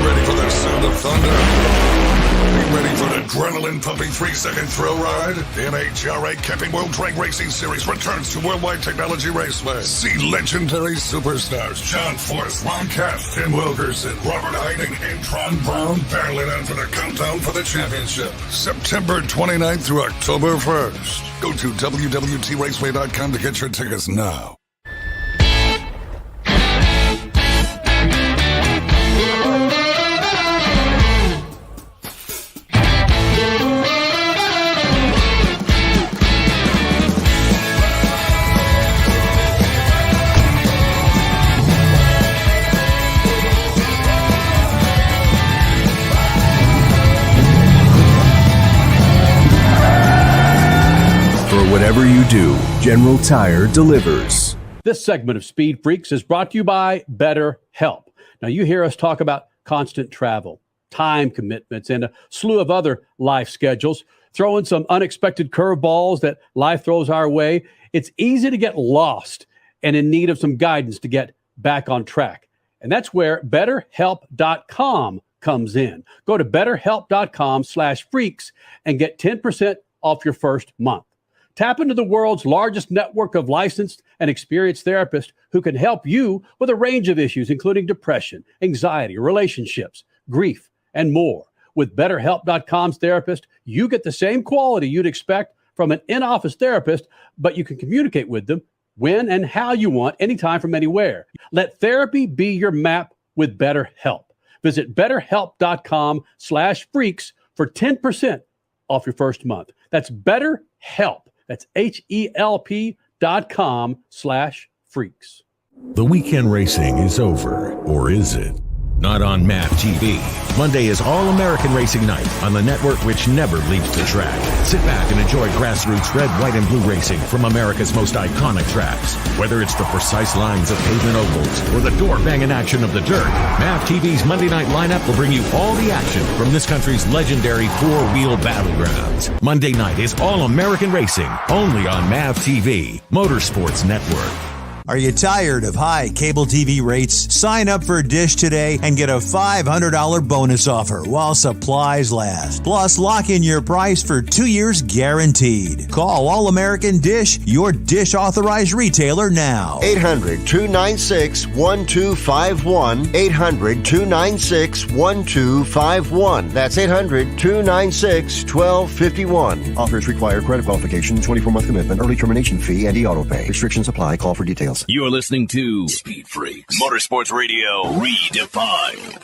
ready for the sound of thunder? Are you ready for an adrenaline-pumping 3-second thrill ride? The NHRA Camping World Drag Racing Series returns to Worldwide Technology Raceway. See legendary superstars John Force, Ron Cash, Tim Wilkerson, Robert Hyde, and Antron Brown barreling out for the countdown for the championship. September 29th through October 1st. Go to www.traceway.com to get your tickets now. Whatever you do, General Tire delivers. This segment of Speed Freaks is brought to you by BetterHelp. Now, you hear us talk about constant travel, time commitments, and a slew of other life schedules. Throw in some unexpected curveballs that life throws our way. It's easy to get lost and in need of some guidance to get back on track. And that's where BetterHelp.com comes in. Go to BetterHelp.com/freaks and get 10% off your first month. Tap into the world's largest network of licensed and experienced therapists who can help you with a range of issues, including depression, anxiety, relationships, grief, and more. With BetterHelp.com's therapist, you get the same quality you'd expect from an in-office therapist, but you can communicate with them when and how you want, anytime from anywhere. Let therapy be your map with BetterHelp. Visit BetterHelp.com/freaks for 10% off your first month. That's BetterHelp. That's HELP.com/freaks. The weekend racing is over, or is it? Not on MAV TV. Monday is All-American Racing Night on the network which never leaves the track. Sit back and enjoy grassroots red, white, and blue racing from America's most iconic tracks. Whether it's the precise lines of pavement ovals or the door-banging action of the dirt, MAV TV's Monday night lineup will bring you all the action from this country's legendary four-wheel battlegrounds. Monday night is All-American Racing, only on MAV TV, Motorsports Network. Are you tired of high cable TV rates? Sign up for Dish today and get a $500 bonus offer while supplies last. Plus, lock in your price for 2 years guaranteed. Call All American Dish, your Dish authorized retailer now. 800-296-1251. 800-296-1251. That's 800-296-1251. Offers require credit qualification, 24-month commitment, early termination fee, and e-auto pay. Restrictions apply. Call for details. You're listening to Speed Freaks Motorsports Radio Redefined.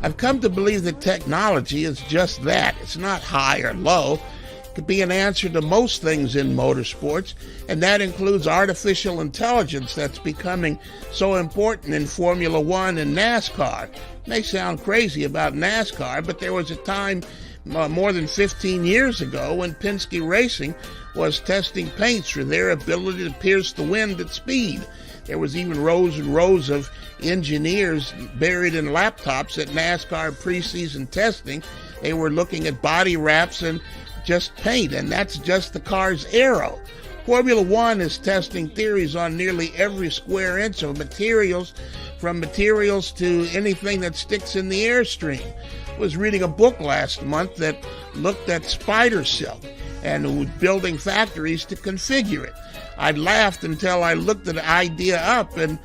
I've come to believe that technology is just that. It's not high or low. It could be an answer to most things in motorsports, and that includes artificial intelligence that's becoming so important in Formula One and NASCAR. It may sound crazy about NASCAR, but there was a time more than 15 years ago when Penske Racing was testing paints for their ability to pierce the wind at speed. There was even rows and rows of engineers buried in laptops at NASCAR preseason testing. They were looking at body wraps and just paint, and that's just the car's aero. Formula One is testing theories on nearly every square inch of materials, from materials to anything that sticks in the airstream. I was reading a book last month that looked at spider silk and was building factories to configure it. I laughed until I looked the idea up, and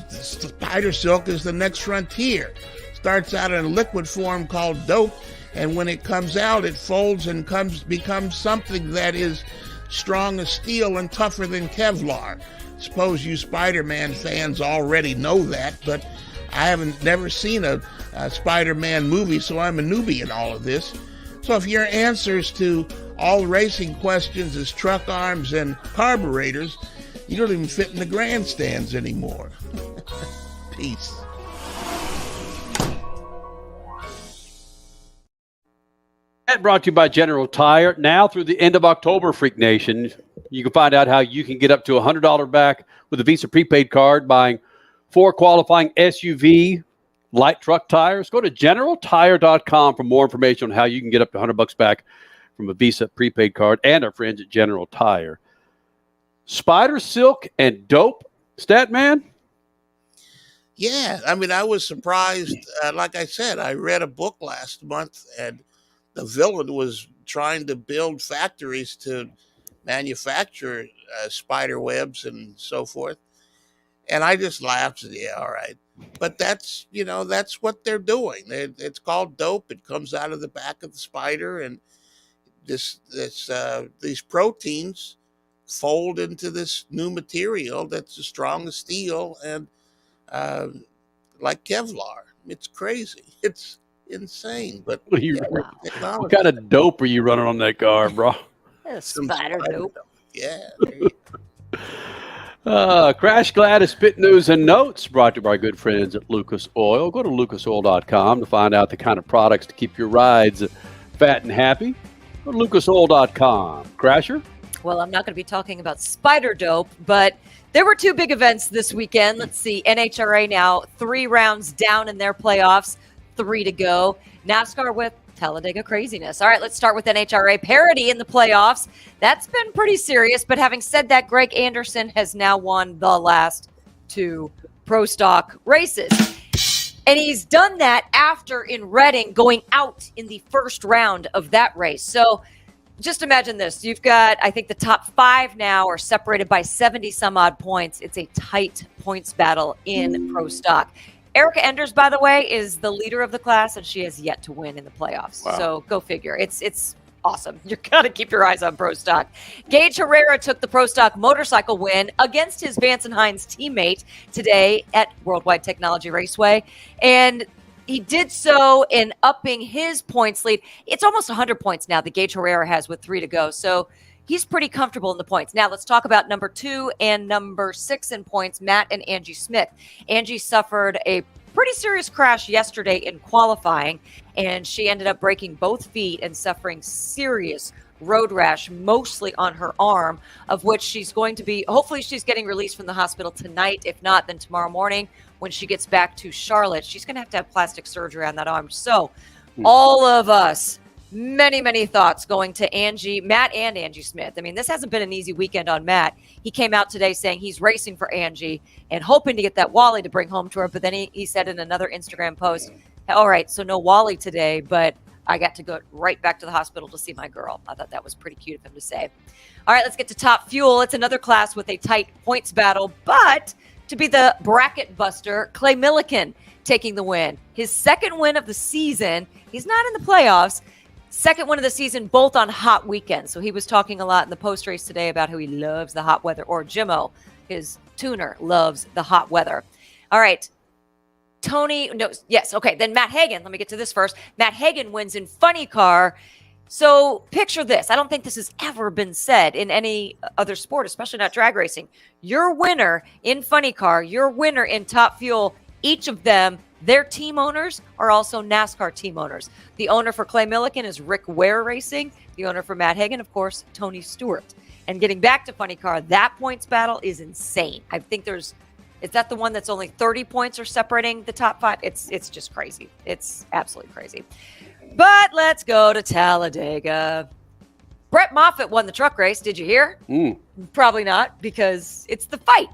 spider silk is the next frontier. Starts out in a liquid form called dope, and when it comes out, it folds and becomes something that is strong as steel and tougher than Kevlar. Suppose you Spider-Man fans already know that, but I haven't never seen a Spider-Man movie, so I'm a newbie in all of this. So if your answers to all racing questions is truck arms and carburetors, you don't even fit in the grandstands anymore. Peace. That brought to you by General Tire. Now through the end of October, Freak Nation, you can find out how you can get up to $100 back with a Visa prepaid card buying 4 qualifying SUV light truck tires. Go to GeneralTire.com for more information on how you can get up to $100 back from a Visa prepaid card and our friends at General Tire. Spider silk and dope, Statman? Yeah, I mean, I was surprised. Like I said, I read a book last month, and the villain was trying to build factories to manufacture spider webs and so forth. And I just laughed and said, yeah, all right. But that's what they're doing. It's called dope. It comes out of the back of the spider, and these proteins fold into this new material that's as strong as steel and like Kevlar. It's crazy. It's insane. But what kind of dope are you running on that car, bro? Spider dope. Yeah. Crash Gladys Spit News and Notes brought to you by our good friends at Lucas Oil. Go to lucasoil.com to find out the kind of products to keep your rides fat and happy. Go to lucasoil.com. Crasher? Well, I'm not going to be talking about spider dope, but there were 2 big events this weekend. Let's see. NHRA now 3 rounds down in their playoffs, 3 to go. NASCAR with Talladega craziness. All right, let's start with NHRA parity in the playoffs. That's been pretty serious, but having said that, Greg Anderson has now won the last 2 Pro Stock races. And he's done that after in Reading going out in the first round of that race. So just imagine this. You've got, I think the top 5 now are separated by 70 some odd points. It's a tight points battle in Pro Stock. Erica Enders, by the way, is the leader of the class, and she has yet to win in the playoffs. Wow. So go figure. It's awesome. You've got to keep your eyes on Pro Stock. Gage Herrera took the Pro Stock motorcycle win against his Vance and Hines teammate today at Worldwide Technology Raceway. And he did so in upping his points lead. It's almost 100 points now that Gage Herrera has with 3 to go. So he's pretty comfortable in the points. Now let's talk about number 2 and number 6 in points, Matt and Angie Smith. Angie suffered a pretty serious crash yesterday in qualifying, and she ended up breaking both feet and suffering serious road rash, mostly on her arm, of which she's going to be, hopefully she's getting released from the hospital tonight. If not, then tomorrow morning when she gets back to Charlotte, she's going to have plastic surgery on that arm. So all of us, many thoughts going to Matt and Angie Smith. I mean, this hasn't been an easy weekend on Matt. He came out today saying he's racing for Angie and hoping to get that Wally to bring home to her. But then he said in another Instagram post, all right, so no Wally today, but I got to go right back to the hospital to see my girl. I thought that was pretty cute of him to say. All right, let's get to Top Fuel. It's another class with a tight points battle, but to be the bracket buster, Clay Millican taking the win. His second win of the season. He's not in the playoffs. Second one of the season, both on hot weekends. So he was talking a lot in the post race today about how he loves the hot weather, or Jimmo, his tuner, loves the hot weather. All right. Then Matt Hagan. Let me get to this first. Matt Hagan wins in funny car. So picture this. I don't think this has ever been said in any other sport, especially not drag racing. Your winner in funny car, your winner in Top Fuel, each of them, their team owners are also NASCAR team owners. The owner for Clay Millican is Rick Ware Racing. The owner for Matt Hagan, of course, Tony Stewart. And getting back to funny car, that points battle is insane. I think is that the one that's only 30 points are separating the top five? It's just crazy. It's absolutely crazy. But let's go to Talladega. Brett Moffitt won the truck race. Did you hear? Probably not, because it's the fight.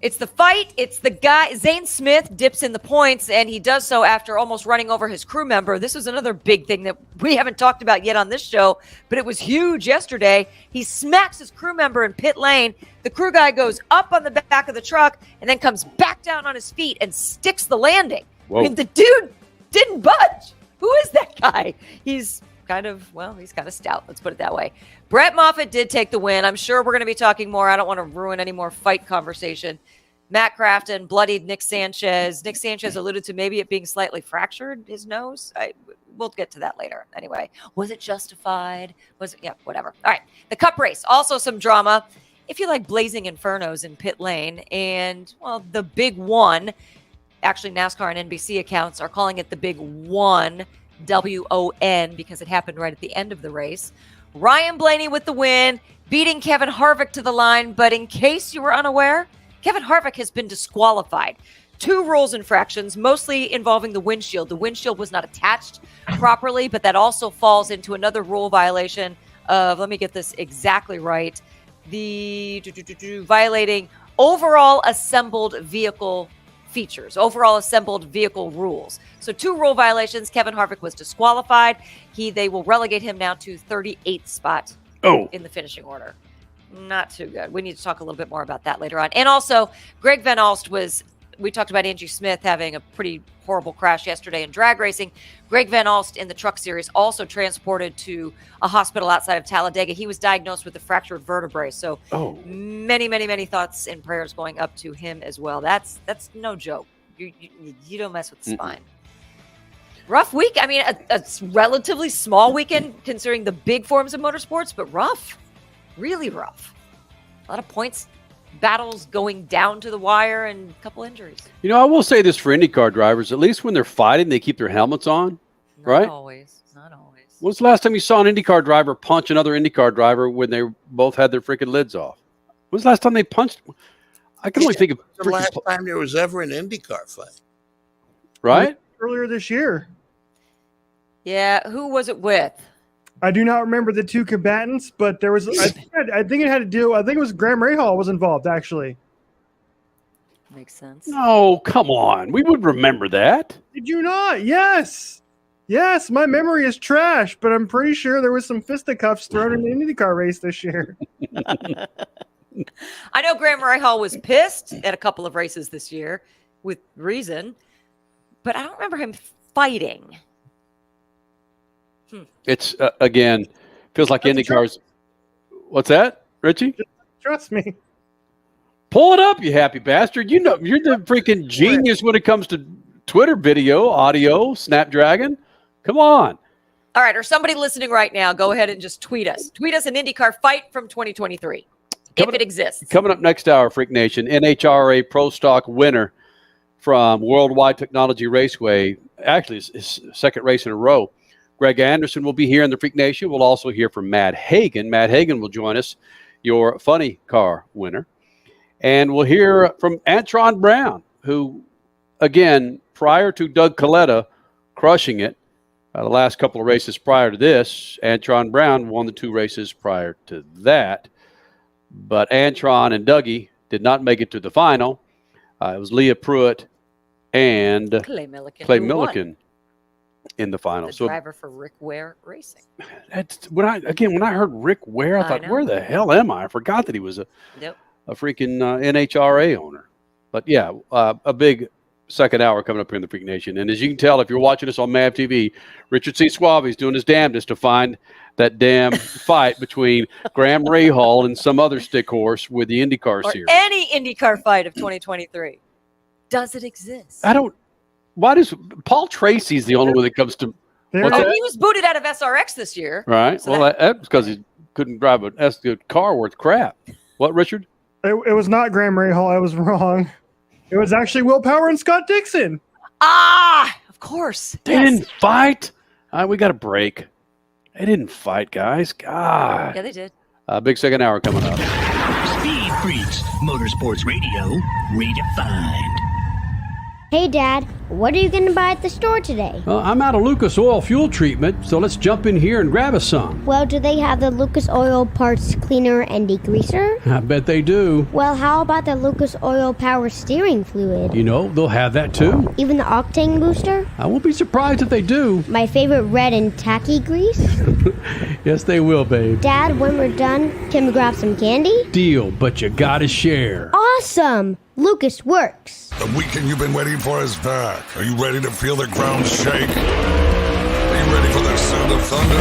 It's the fight. It's the guy. Zane Smith dips in the points, and he does so after almost running over his crew member. This is another big thing that we haven't talked about yet on this show, but it was huge yesterday. He smacks his crew member in pit lane. The crew guy goes up on the back of the truck and then comes back down on his feet and sticks the landing. Whoa. I mean, the dude didn't budge. Who is that guy? He's kind of stout. Let's put it that way. Brett Moffitt did take the win. I'm sure we're going to be talking more. I don't want to ruin any more fight conversation. Matt Crafton bloodied Nick Sanchez. Nick Sanchez alluded to maybe it being slightly fractured, his nose. We'll get to that later. Anyway, was it justified? Yeah, whatever. All right, the Cup race, also some drama. If you like blazing infernos in pit lane, and, well, the big one, actually NASCAR and NBC accounts are calling it the big one, WON, because it happened right at the end of the race. Ryan Blaney with the win, beating Kevin Harvick to the line, but in case you were unaware, Kevin Harvick has been disqualified. 2 rules infractions, mostly involving the windshield. The windshield was not attached properly, but that also falls into another rule violation of, let me get this exactly right, the violating overall assembled vehicle features, overall assembled vehicle rules. So 2 rule violations. Kevin Harvick was disqualified. They will relegate him now to 38th spot in the finishing order. Not too good. We need to talk a little bit more about that later on. And also, Greg Van Alst we talked about Angie Smith having a pretty horrible crash yesterday in drag racing. Greg Van Alst in the truck series also transported to a hospital outside of Talladega. He was diagnosed with a fractured vertebrae. So many thoughts and prayers going up to him as well. That's no joke. You don't mess with the spine. Rough week. I mean, a relatively small weekend considering the big forms of motorsports, but rough. Really rough. A lot of points, battles going down to the wire, and a couple injuries. You know, I will say this for IndyCar drivers. At least when they're fighting, they keep their helmets on, right? Not always. When's the last time you saw an IndyCar driver punch another IndyCar driver when they both had their freaking lids off? When's the last time they punched? I can only think of the last time there was ever an IndyCar fight. Right? Earlier this year. Yeah, who was it with? I do not remember the 2 combatants, but there was. I think it had to do. I think it was Graham Rahal was involved, actually. Makes sense. No, come on. We would remember that. Did you not? Yes. My memory is trash, but I'm pretty sure there was some fisticuffs thrown in the IndyCar race this year. I know Graham Rahal was pissed at a couple of races this year, with reason, but I don't remember him fighting. It's, again, feels like IndyCars. What's that, Richie? Trust me. Pull it up, you happy bastard. You know, you're the freaking genius when it comes to Twitter video, audio, Snapdragon. Come on. All right, or somebody listening right now, go ahead and just tweet us. Tweet us an IndyCar fight from 2023, if it exists. Coming up next hour, Freak Nation, NHRA Pro Stock winner from Worldwide Technology Raceway. Actually, his second race in a row. Greg Anderson will be here in the Freak Nation. We'll also hear from Matt Hagan. Matt Hagan will join us, your funny car winner. And we'll hear from Antron Brown, who, again, prior to Doug Coletta crushing it, the last couple of races prior to this, Antron Brown won the 2 races prior to that. But Antron and Dougie did not make it to the final. It was Leah Pruitt and Clay Milliken, Clay who Milliken won. In the final. The driver for Rick Ware Racing. That's when I heard Rick Ware, I thought, where the hell am I? I forgot that he was a freaking NHRA owner. But yeah, a big second hour coming up here in the Freak Nation. And as you can tell, if you're watching us on MAV TV, Richard C. Suave is doing his damnedest to find that damn fight between Graham Rahal and some other stick horse with the IndyCar Or series. any IndyCar fight of 2023. Does it exist? Why does Paul Tracy's the only one that comes to? He was booted out of SRX this year. Right. So Well, that's because he couldn't drive a car worth crap. What, Richard? It was not Graham Rahal. I was wrong. It was actually Will Power and Scott Dixon. Of course. They didn't fight. All right, we got a break. They didn't fight, guys. God. Yeah, they did. Big second hour coming up. Speed Freaks, Motorsports Radio, redefined. Hey, Dad, what are you going to buy at the store today? Well, I'm out of Lucas Oil fuel treatment, so let's jump in here and grab us some. Well, do they have the Lucas Oil parts cleaner and degreaser? I bet they do. Well, how about the Lucas Oil power steering fluid? You know, they'll have that too. Even the octane booster? I won't be surprised if they do. My favorite red and tacky grease? Yes, they will, babe. Dad, when we're done, can we grab some candy? Deal, but you gotta share. Awesome! Lucas works. The weekend you've been waiting for is back. Are you ready to feel the ground shake? Are you ready for the sound of thunder?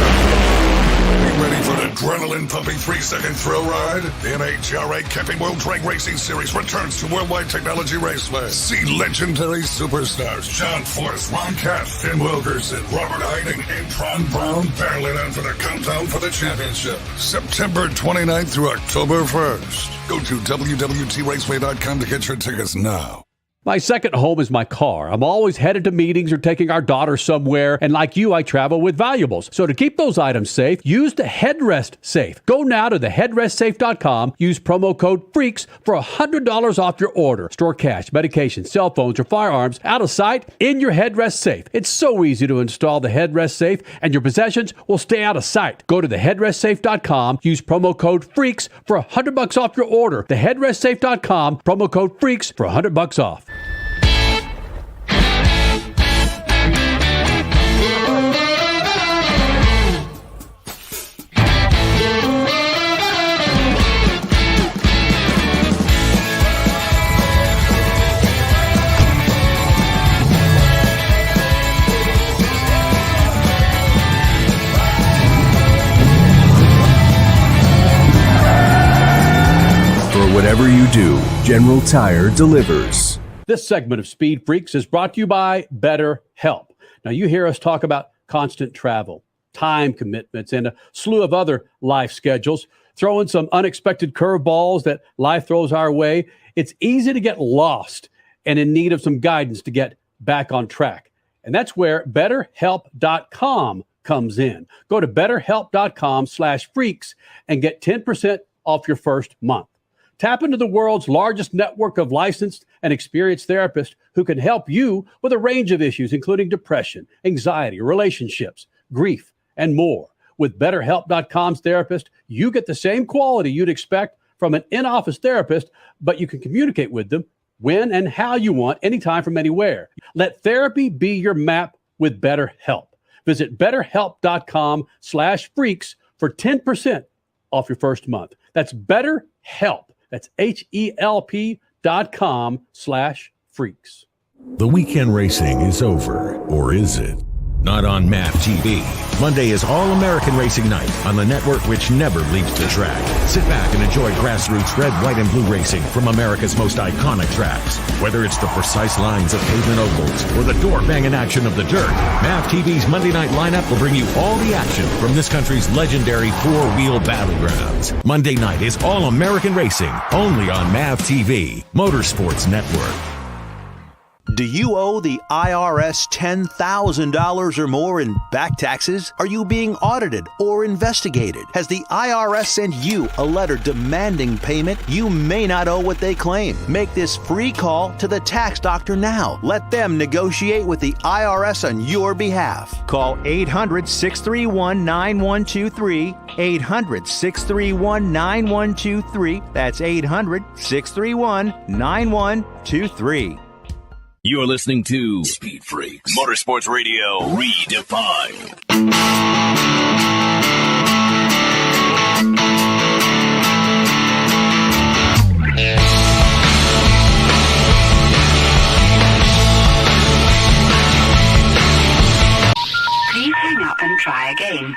Are you ready for an adrenaline-pumping 3-second thrill ride? The NHRA Camping World Drag Racing Series returns to Worldwide Technology Raceway. See legendary superstars John Force, Ron Cass, Tim Wilkerson, Robert Hiding, and Antron Brown barreling on for the countdown for the championship. September 29th through October 1st. Go to WWTRaceway.com to get your tickets now. My second home is my car. I'm always headed to meetings or taking our daughter somewhere, and like you, I travel with valuables. So to keep those items safe, use the Headrest Safe. Go now to theheadrestsafe.com, use promo code FREAKS for $100 off your order. Store cash, medication, cell phones, or firearms out of sight in your Headrest Safe. It's so easy to install the Headrest Safe, and your possessions will stay out of sight. Go to theheadrestsafe.com, use promo code FREAKS for $100 off your order. Theheadrestsafe.com, promo code FREAKS for $100 off. Whatever you do, General Tire delivers. This segment of Speed Freaks is brought to you by BetterHelp. Now, you hear us talk about constant travel, time commitments, and a slew of other life schedules. Throw in some unexpected curveballs that life throws our way. It's easy to get lost and in need of some guidance to get back on track. And that's where BetterHelp.com comes in. Go to BetterHelp.com/freaks and get 10% off your first month. Tap into the world's largest network of licensed and experienced therapists who can help you with a range of issues, including depression, anxiety, relationships, grief, and more. With BetterHelp.com's therapist, you get the same quality you'd expect from an in-office therapist, but you can communicate with them when and how you want, anytime from anywhere. Let therapy be your map with BetterHelp. Visit BetterHelp.com/freaks for 10% off your first month. That's BetterHelp. That's HELP.com/freaks. The weekend racing is over, or is it? Not on MAV TV. Monday is All-American Racing Night on the network which never leaves the track. Sit back and enjoy grassroots red, white, and blue racing from America's most iconic tracks. Whether it's the precise lines of pavement ovals or the door-banging action of the dirt, MAV TV's Monday night lineup will bring you all the action from this country's legendary four-wheel battlegrounds. Monday night is All-American Racing, only on MAV TV, Motorsports Network. Do you owe the IRS $10,000 or more in back taxes? Are you being audited or investigated? Has the IRS sent you a letter demanding payment? You may not owe what they claim. Make this free call to the tax doctor now. Let them negotiate with the IRS on your behalf. Call 800-631-9123. 800-631-9123. That's 800-631-9123. You're listening to Speed Freaks Motorsports Radio Redefined. Please hang up and try again.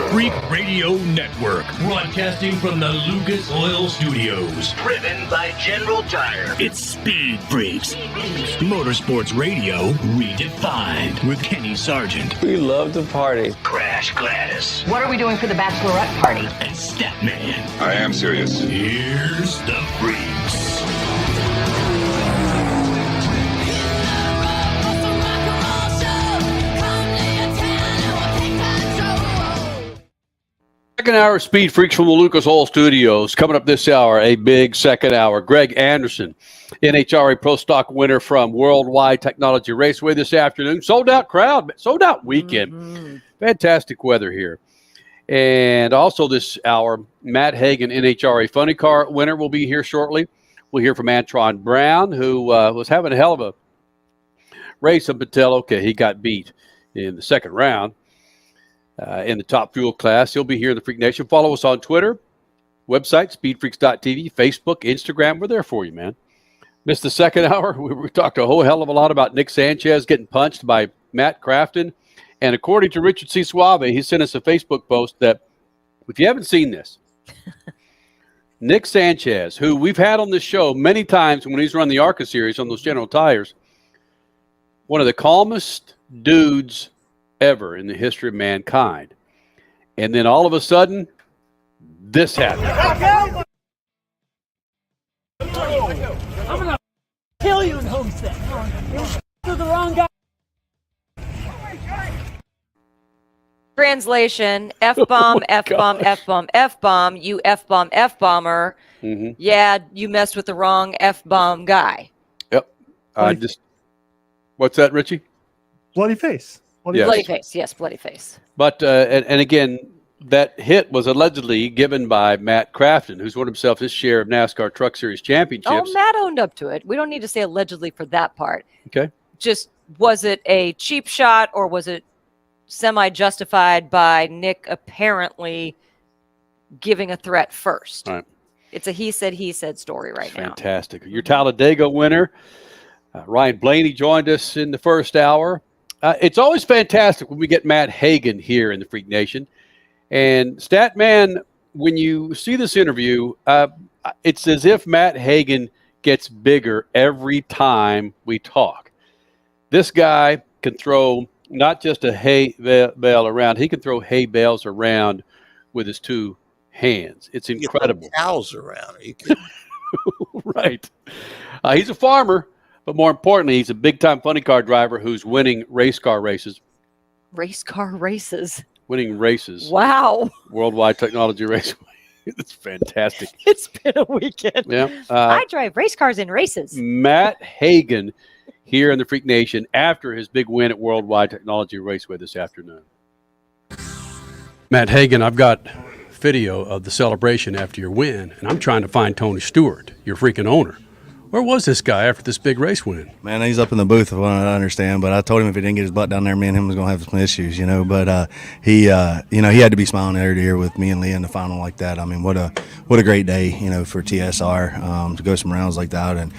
Freak Radio Network, broadcasting from the Lucas Oil Studios. Driven by General Tire. It's Speed Freaks. Motorsports Radio Redefined with Kenny Sargent. We love to party. Crash Gladys. What are we doing for the bachelorette party? And Statman. I am serious. Here's the Freaks. Second hour of Speed Freaks from the Lucas Oil Studios. Coming up this hour, a big second hour. Greg Anderson, NHRA Pro Stock winner from Worldwide Technology Raceway this afternoon. Sold out crowd, sold out weekend. Fantastic weather here. And also this hour, Matt Hagan, NHRA Funny Car winner, will be here shortly. We'll hear from Antron Brown, who was having a hell of a race up until, he got beat in the second round. In the top fuel class. He'll be here in the Freak Nation. Follow us on Twitter, website, speedfreaks.tv, Facebook, Instagram. We're there for you, man. Missed the second hour. We talked a whole hell of a lot about Nick Sanchez getting punched by Matt Crafton. And according to Richard C. Suave, he sent us a Facebook post that, if you haven't seen this, Nick Sanchez, who we've had on this show many times when he's run the ARCA series on those General Tires, one of the calmest dudes ever in the history of mankind. And then all of a sudden, this happened. I'm gonna kill you in Homestead. You're the wrong guy. Translation: F-bomb, F-bomb, F-bomb, F-bomb, you F-bomb, F-bomber. Yeah, you messed with the wrong F-bomb guy. Yep. What's that, Richie? Bloody face. Bloody face. Yes, bloody face. But, and again, that hit was allegedly given by Matt Crafton, who's won himself his share of NASCAR Truck Series championships. Oh, Matt owned up to it. We don't need to say allegedly for that part. Okay. Just, was it a cheap shot or was it semi-justified by Nick apparently giving a threat first? All right. It's a he said story right now. Fantastic. Your Talladega winner, Ryan Blaney, joined us in the first hour. It's always fantastic when we get Matt Hagan here in the Freak Nation. And Statman, when you see this interview, it's as if Matt Hagan gets bigger every time we talk. This guy can throw not just a hay bale around, he can throw hay bales around with his two hands. It's incredible. Cows around. Are you kidding? Right. He's a farmer. But more importantly, he's a big-time funny car driver who's winning race car races. Race car races. Winning races. Wow. Worldwide Technology Raceway. It's fantastic. It's been a weekend. Yeah. I drive race cars in races. Matt Hagan here in the Freak Nation after his big win at Worldwide Technology Raceway this afternoon. Matt Hagan, I've got video of the celebration after your win, and I'm trying to find Tony Stewart, your freaking owner. Where was this guy after this big race win? Man, he's up in the booth, from what I understand. But I told him if he didn't get his butt down there, me and him was going to have some issues, But he had to be smiling ear to ear with me and Leah in the final like that. I mean, what a great day, for TSR to go some rounds like that and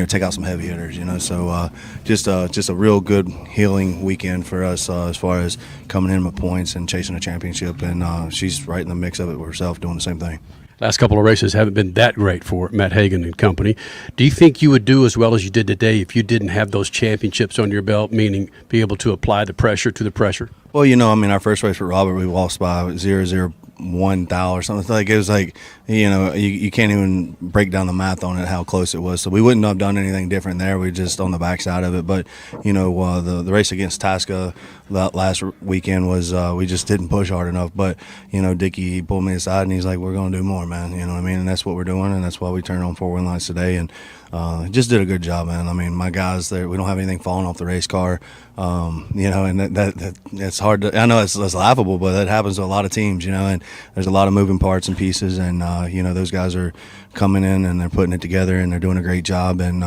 take out some heavy hitters, So just a real good healing weekend for us as far as coming in with points and chasing a championship. And she's right in the mix of it with herself, doing the same thing. Last couple of races haven't been that great for Matt Hagan and company. Do you think you would do as well as you did today if you didn't have those championships on your belt, meaning be able to apply the pressure to the pressure? Well, I mean, our first race with Robert, we lost by 0.001 thou or something. Like it was like, you can't even break down the math on it how close it was. So we wouldn't have done anything different there. We just on the backside of it. But the race against Tasca last weekend was we just didn't push hard enough. But Dickie, he pulled me aside and he's like, "We're going to do more, man." You know what I mean? And that's what we're doing, and that's why we turned on 4 win lights today. And just did a good job, man. I mean, my guys there, we don't have anything falling off the race car. And that it's hard to, I know it's laughable, but that happens to a lot of teams, and there's a lot of moving parts and pieces, and those guys are coming in and they're putting it together and they're doing a great job, and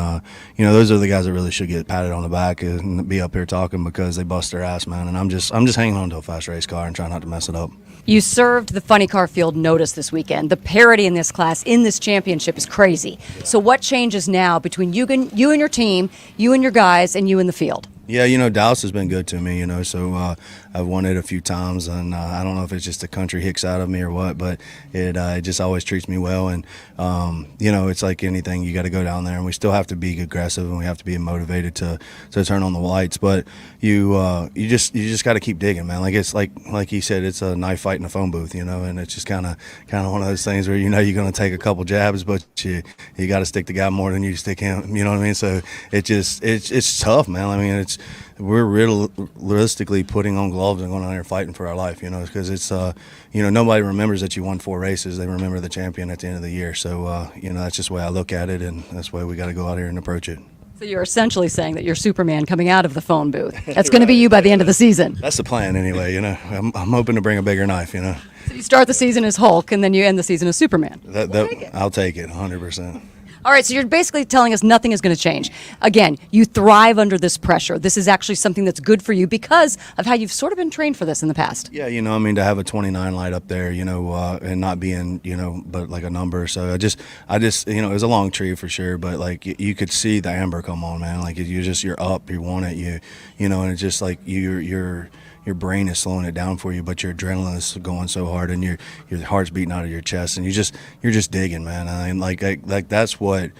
those are the guys that really should get patted on the back and be up here talking because they bust their ass, man. And I'm just hanging on to a fast race car and trying not to mess it up. You served the funny car field notice this weekend. The parity in this class, in this championship, is crazy. So what changes now between you and your team, you and your guys, and you in the field? Yeah, Dallas has been good to me, so I've won it a few times, and I don't know if it's just the country hicks out of me or what, but it just always treats me well, and it's like anything, you got to go down there, and we still have to be aggressive, and we have to be motivated to turn on the lights, but you just got to keep digging, man. Like it's like he said, it's a knife fight in a phone booth, and it's just kind of one of those things where you're going to take a couple jabs, but you got to stick the guy more than you stick him, you know what I mean? So it's tough, man. I mean, we're realistically putting on gloves and going out there fighting for our life, because it's nobody remembers that you won 4 races. They remember the champion at the end of the year. So that's just the way I look at it, and that's the way we got to go out here and approach it. So you're essentially saying that you're Superman coming out of the phone booth. That's going to be you by the end of the season. That's the plan anyway, I'm hoping to bring a bigger knife, So you start the season as Hulk, and then you end the season as Superman. I'll take it 100%. All right, so you're basically telling us nothing is going to change. Again, you thrive under this pressure. This is actually something that's good for you because of how you've sort of been trained for this in the past. Yeah, to have a 29 light up there, and not being, but like a number. So I just, it was a long tree for sure, but like you could see the amber come on, man. Like you're up, you want it, and it's just like your brain is slowing it down for you, but your adrenaline is going so hard, and your heart's beating out of your chest, and you're just digging, man. I mean, like that's what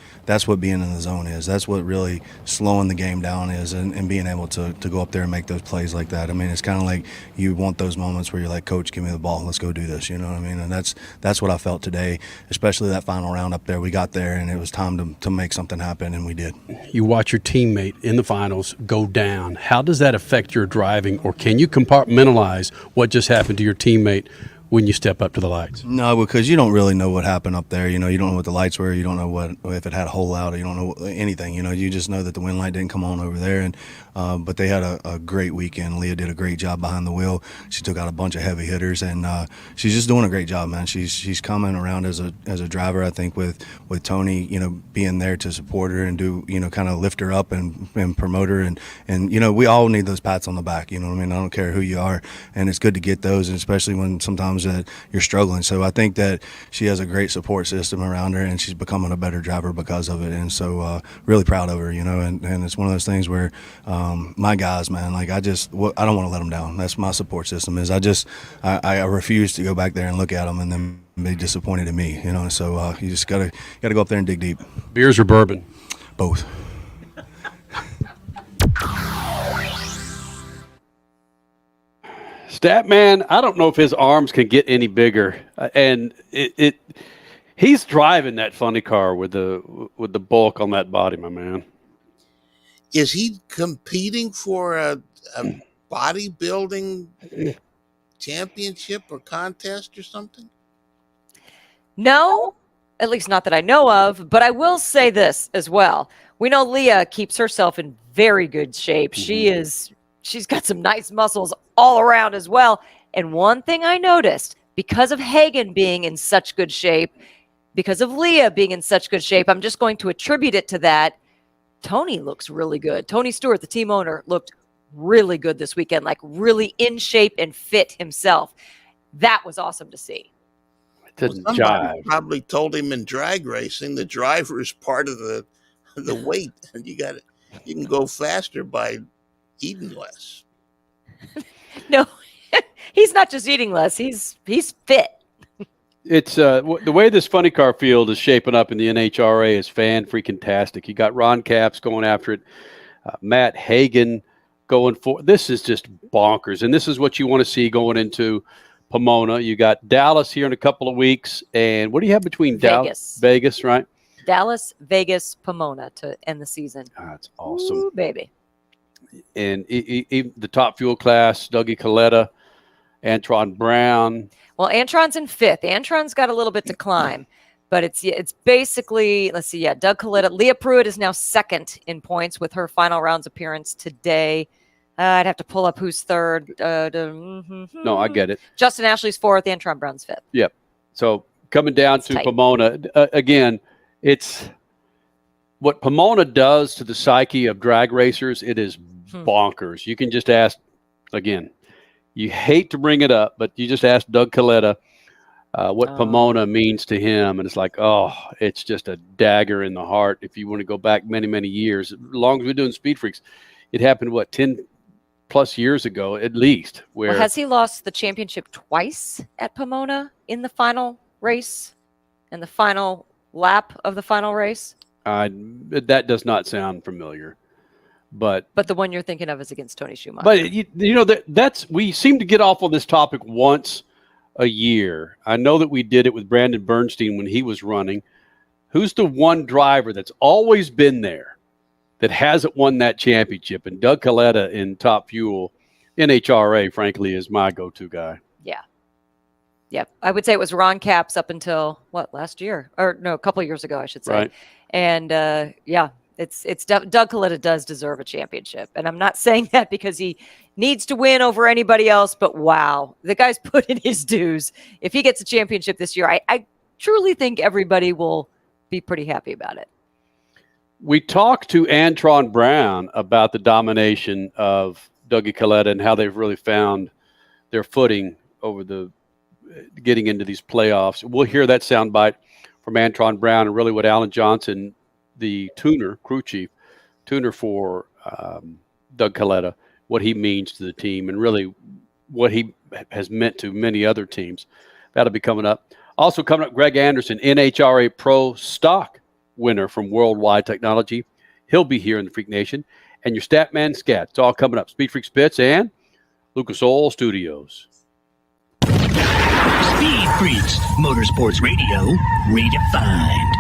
being in the zone is. That's what really slowing the game down is, and being able to go up there and make those plays like that. I mean, it's kind of like you want those moments where you're like, "Coach, give me the ball. Let's go do this." You know what I mean? And that's what I felt today, especially that final round up there. We got there, and it was time to make something happen, and we did. You watch your teammate in the finals go down. How does that affect your driving, or can you compartmentalize what just happened to your teammate when you step up to the lights? No, because you don't really know what happened up there. You don't know what the lights were. You don't know if it had a hole out. You don't know anything. You just know that the wind light didn't come on over there. And but they had a great weekend. Leah did a great job behind the wheel. She took out a bunch of heavy hitters, and she's just doing a great job, man. She's coming around as a driver, I think, with Tony, being there to support her and do, kind of lift her up and promote her. And we all need those pats on the back. You know what I mean? I don't care who you are, and it's good to get those, and especially when sometimes that you're struggling. So I think that she has a great support system around her, and she's becoming a better driver because of it. And so really proud of her, and it's one of those things where my guys, man, like I don't want to let them down. That's my support system. I refuse to go back there and look at them and then be disappointed in me, So you just gotta go up there and dig deep. Beers or bourbon? Both. Statman, I don't know if his arms can get any bigger, and he's driving that funny car with the bulk on that body, my man. Is he competing for a bodybuilding championship or contest or something? No, at least not that I know of, but I will say this as well. We know Leah keeps herself in very good shape. Mm-hmm. She's got some nice muscles all around as well. And one thing I noticed, because of Hagan being in such good shape, because of Leah being in such good shape, I'm just going to attribute it to that. Tony looks really good. Tony Stewart, the team owner, looked really good this weekend, like really in shape and fit himself. That was awesome to see. Somebody probably told him in drag racing the driver is part of the weight, and you can go faster by eating less. No, he's not just eating less. He's fit. It's the way this funny car field is shaping up in the NHRA is fan-freaking-tastic. You got Ron Capps going after it, Matt Hagan going for this is just bonkers, and this is what you want to see going into Pomona. You got Dallas here in a couple of weeks, and what do you have between Vegas, right? Dallas, Vegas, Pomona to end the season. That's awesome. Ooh, baby. And the top fuel class, Dougie Coletta, Antron Brown. Well, Antron's in 5th. Antron's got a little bit to climb, but it's basically, let's see, Doug Coletta. Leah Pruitt is now 2nd in points with her final rounds appearance today. I'd have to pull up who's 3rd. No, I get it. Justin Ashley's 4th. Antron Brown's 5th. Yep. So coming down to tight. Pomona, again, it's what Pomona does to the psyche of drag racers. It is bonkers. You can just ask, again, you hate to bring it up, but you just ask Doug Coletta what Pomona means to him. And it's like, it's just a dagger in the heart. If you want to go back many, many years, as long as we're doing Speed Freaks, it happened, 10 plus years ago, at least. Where has he lost the championship twice at Pomona in the final race and the final lap of the final race? That does not sound familiar. But the one you're thinking of is against Tony Schumacher. But that's we seem to get off on this topic once a year. I know that we did it with Brandon Bernstein when he was running. Who's the one driver that's always been there that hasn't won that championship? And Doug Coletta in Top Fuel, NHRA, frankly, is my go-to guy. Yeah. Yep. I would say it was Ron Capps up until last year, or no, a couple of years ago, I should say. Right. And It's Doug Coletta does deserve a championship. And I'm not saying that because he needs to win over anybody else, but wow, the guy's put in his dues. If he gets a championship this year, I truly think everybody will be pretty happy about it. We talked to Antron Brown about the domination of Dougie Coletta and how they've really found their footing over getting into these playoffs. We'll hear that soundbite from Antron Brown and really what Alan Johnson, the crew chief tuner for Doug Coletta, what he means to the team and really what he has meant to many other teams. That'll be coming up. Also coming up, Greg Anderson, NHRA Pro Stock winner from Worldwide Technology. He'll be here in the Freak Nation. And your Statman Scat. It's all coming up. Speed Freaks Pits and Lucas Oil Studios. Speed Freaks, Motorsports Radio, redefined.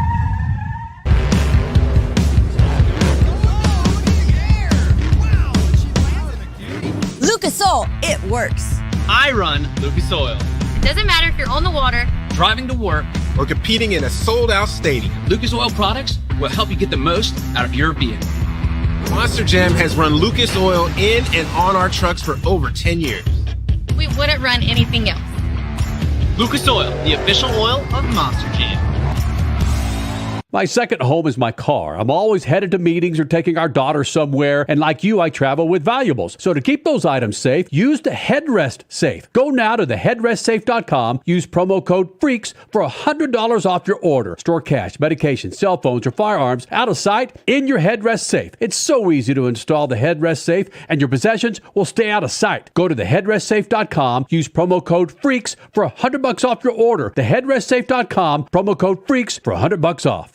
Lucas Oil, it works. I run Lucas Oil. It doesn't matter if you're on the water, driving to work, or competing in a sold-out stadium. Lucas Oil products will help you get the most out of your vehicle. Monster Jam has run Lucas Oil in and on our trucks for over 10 years. we wouldn't run anything else. Lucas Oil, the official oil of Monster Jam. My second home is my car. I'm always headed to meetings or taking our daughter somewhere, and like you, I travel with valuables. So to keep those items safe, use the Headrest Safe. Go now to theheadrestsafe.com, use promo code FREAKS for $100 off your order. Store cash, medication, cell phones, or firearms out of sight in your Headrest Safe. It's so easy to install the Headrest Safe, and your possessions will stay out of sight. Go to theheadrestsafe.com, use promo code FREAKS for $100 off your order. Theheadrestsafe.com, promo code FREAKS for $100 off.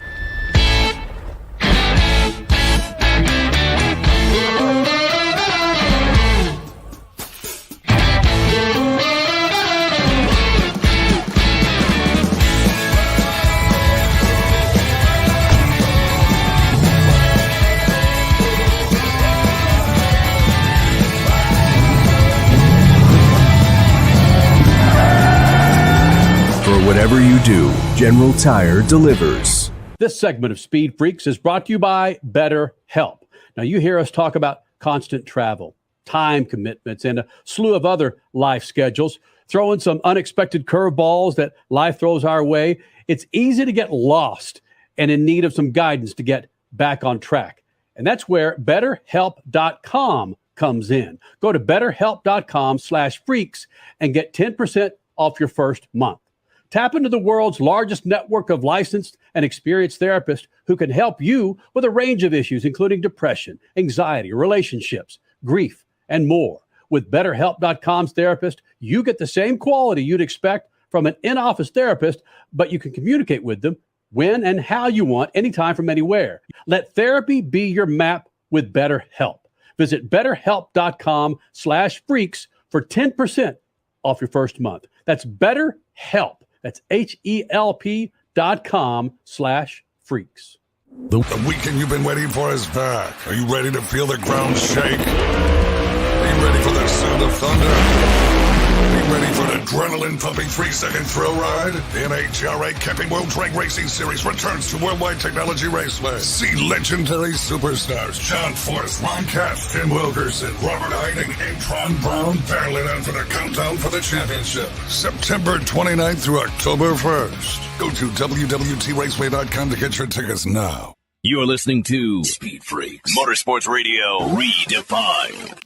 Whatever you do, General Tire delivers. This segment of Speed Freaks is brought to you by BetterHelp. Now, you hear us talk about constant travel, time commitments, and a slew of other life schedules. Throw in some unexpected curveballs that life throws our way. It's easy to get lost and in need of some guidance to get back on track. And that's where BetterHelp.com comes in. Go to BetterHelp.com/freaks and get 10% off your first month. Tap into the world's largest network of licensed and experienced therapists who can help you with a range of issues, including depression, anxiety, relationships, grief, and more. With BetterHelp.com's therapist, you get the same quality you'd expect from an in-office therapist, but you can communicate with them when and how you want, anytime from anywhere. Let therapy be your map with BetterHelp. Visit betterhelp.com/freaks for 10% off your first month. That's BetterHelp. That's HELP.com/freaks. The weekend you've been waiting for is back. Are you ready to feel the ground shake? Are you ready for the sound of thunder? Are you ready for an adrenaline-pumping 3-second thrill ride? The NHRA Camping World Drag Racing Series returns to Worldwide Technology Raceway. See legendary superstars John Force, Ron Cass, Tim Wilkerson, Robert Hiding, and Tron Brown battling out for the countdown for the championship. September 29th through October 1st. Go to WWTRaceway.com to get your tickets now. You're listening to Speed Freaks Motorsports Radio Redefined.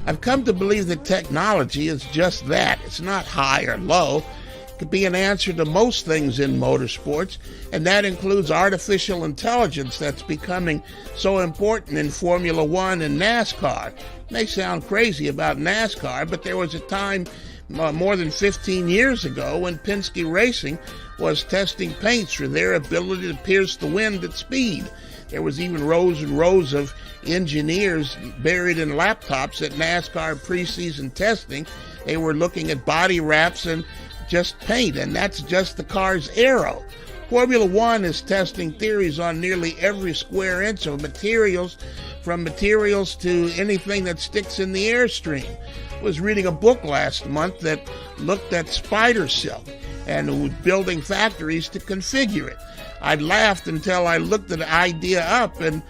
I've come to believe that technology is just that. It's not high or low. It could be an answer to most things in motorsports, and that includes artificial intelligence that's becoming so important in Formula One and NASCAR. It may sound crazy about NASCAR, but there was a time more than 15 years ago when Penske Racing was testing paints for their ability to pierce the wind at speed. There was even rows and rows of engineers buried in laptops at NASCAR preseason testing. They were looking at body wraps and just paint, and that's just the car's aero. Formula One is testing theories on nearly every square inch of materials, from materials to anything that sticks in the airstream. I was reading a book last month that looked at spider silk and was building factories to configure it. I laughed until I looked the idea up, and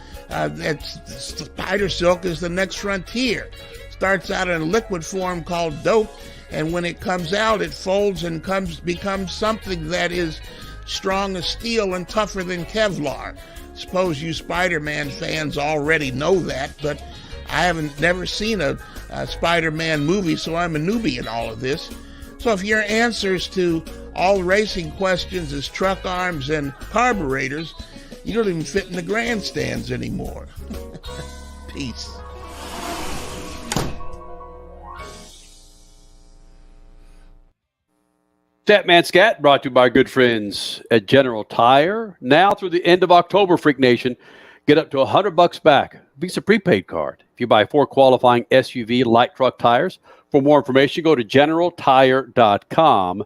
spider silk is the next frontier. Starts out in a liquid form called dope, and when it comes out, it folds and becomes something that is strong as steel and tougher than Kevlar. Suppose you Spider-Man fans already know that, but I haven't never seen a Spider-Man movie, so I'm a newbie in all of this. So if your answers to all racing questions is truck arms and carburetors, you don't even fit in the grandstands anymore. Peace. Statman Scat brought to you by our good friends at General Tire. Now through the end of October, Freak Nation, get up to $100 back. Visa prepaid card if you buy 4 qualifying SUV light truck tires. For more information, go to generaltire.com.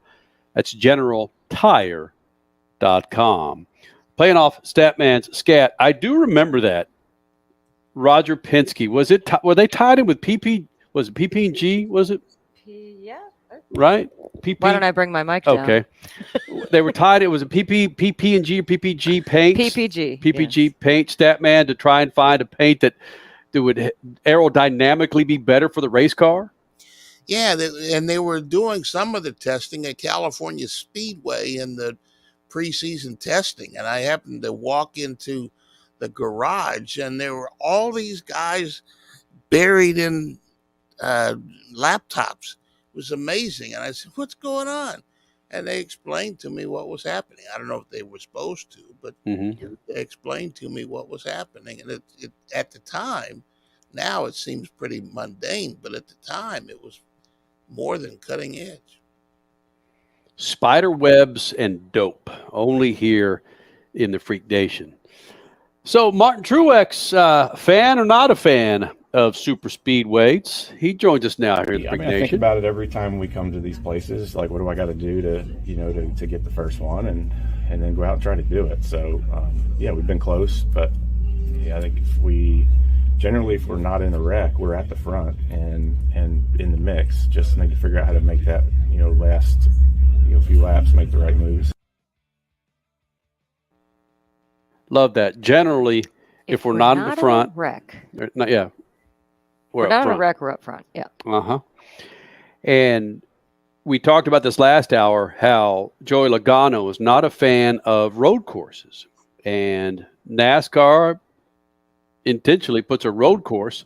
That's generaltire.com. Playing off Statman's Scat, I do remember that. Roger Penske, were they tied in with PP? Was it PP&G? Was it? Yeah. Right? PP? Why don't I bring my mic down? Okay. They were tied. It was a PP&G or PPG paint. PPG paint, Statman, to try and find a paint that would aerodynamically be better for the race car. Yeah, and they were doing some of the testing at California Speedway in the preseason testing, and I happened to walk into the garage, and there were all these guys buried in laptops. It was amazing, and I said, "What's going on?" And they explained to me what was happening. I don't know if they were supposed to, but they explained to me what was happening, and it at the time, now it seems pretty mundane, but at the time it was more than cutting edge. Spider webs and dope, only here in the Freak Nation. So Martin Truex, fan or not a fan of super speedways? He joins us now here in the Freak Nation. I think about it every time we come to these places. Like, what do I got to do to get the first one, and then go out and try to do it. So yeah, we've been close, but yeah, I think if we're not in a wreck, we're at the front and in the mix. Just need to figure out how to make that, last few laps, make the right moves. Love that. Generally, if we're not in the front, wreck. We're not in a wreck, we're up front. Yeah. And we talked about this last hour, how Joey Logano is not a fan of road courses, and NASCAR intentionally puts a road course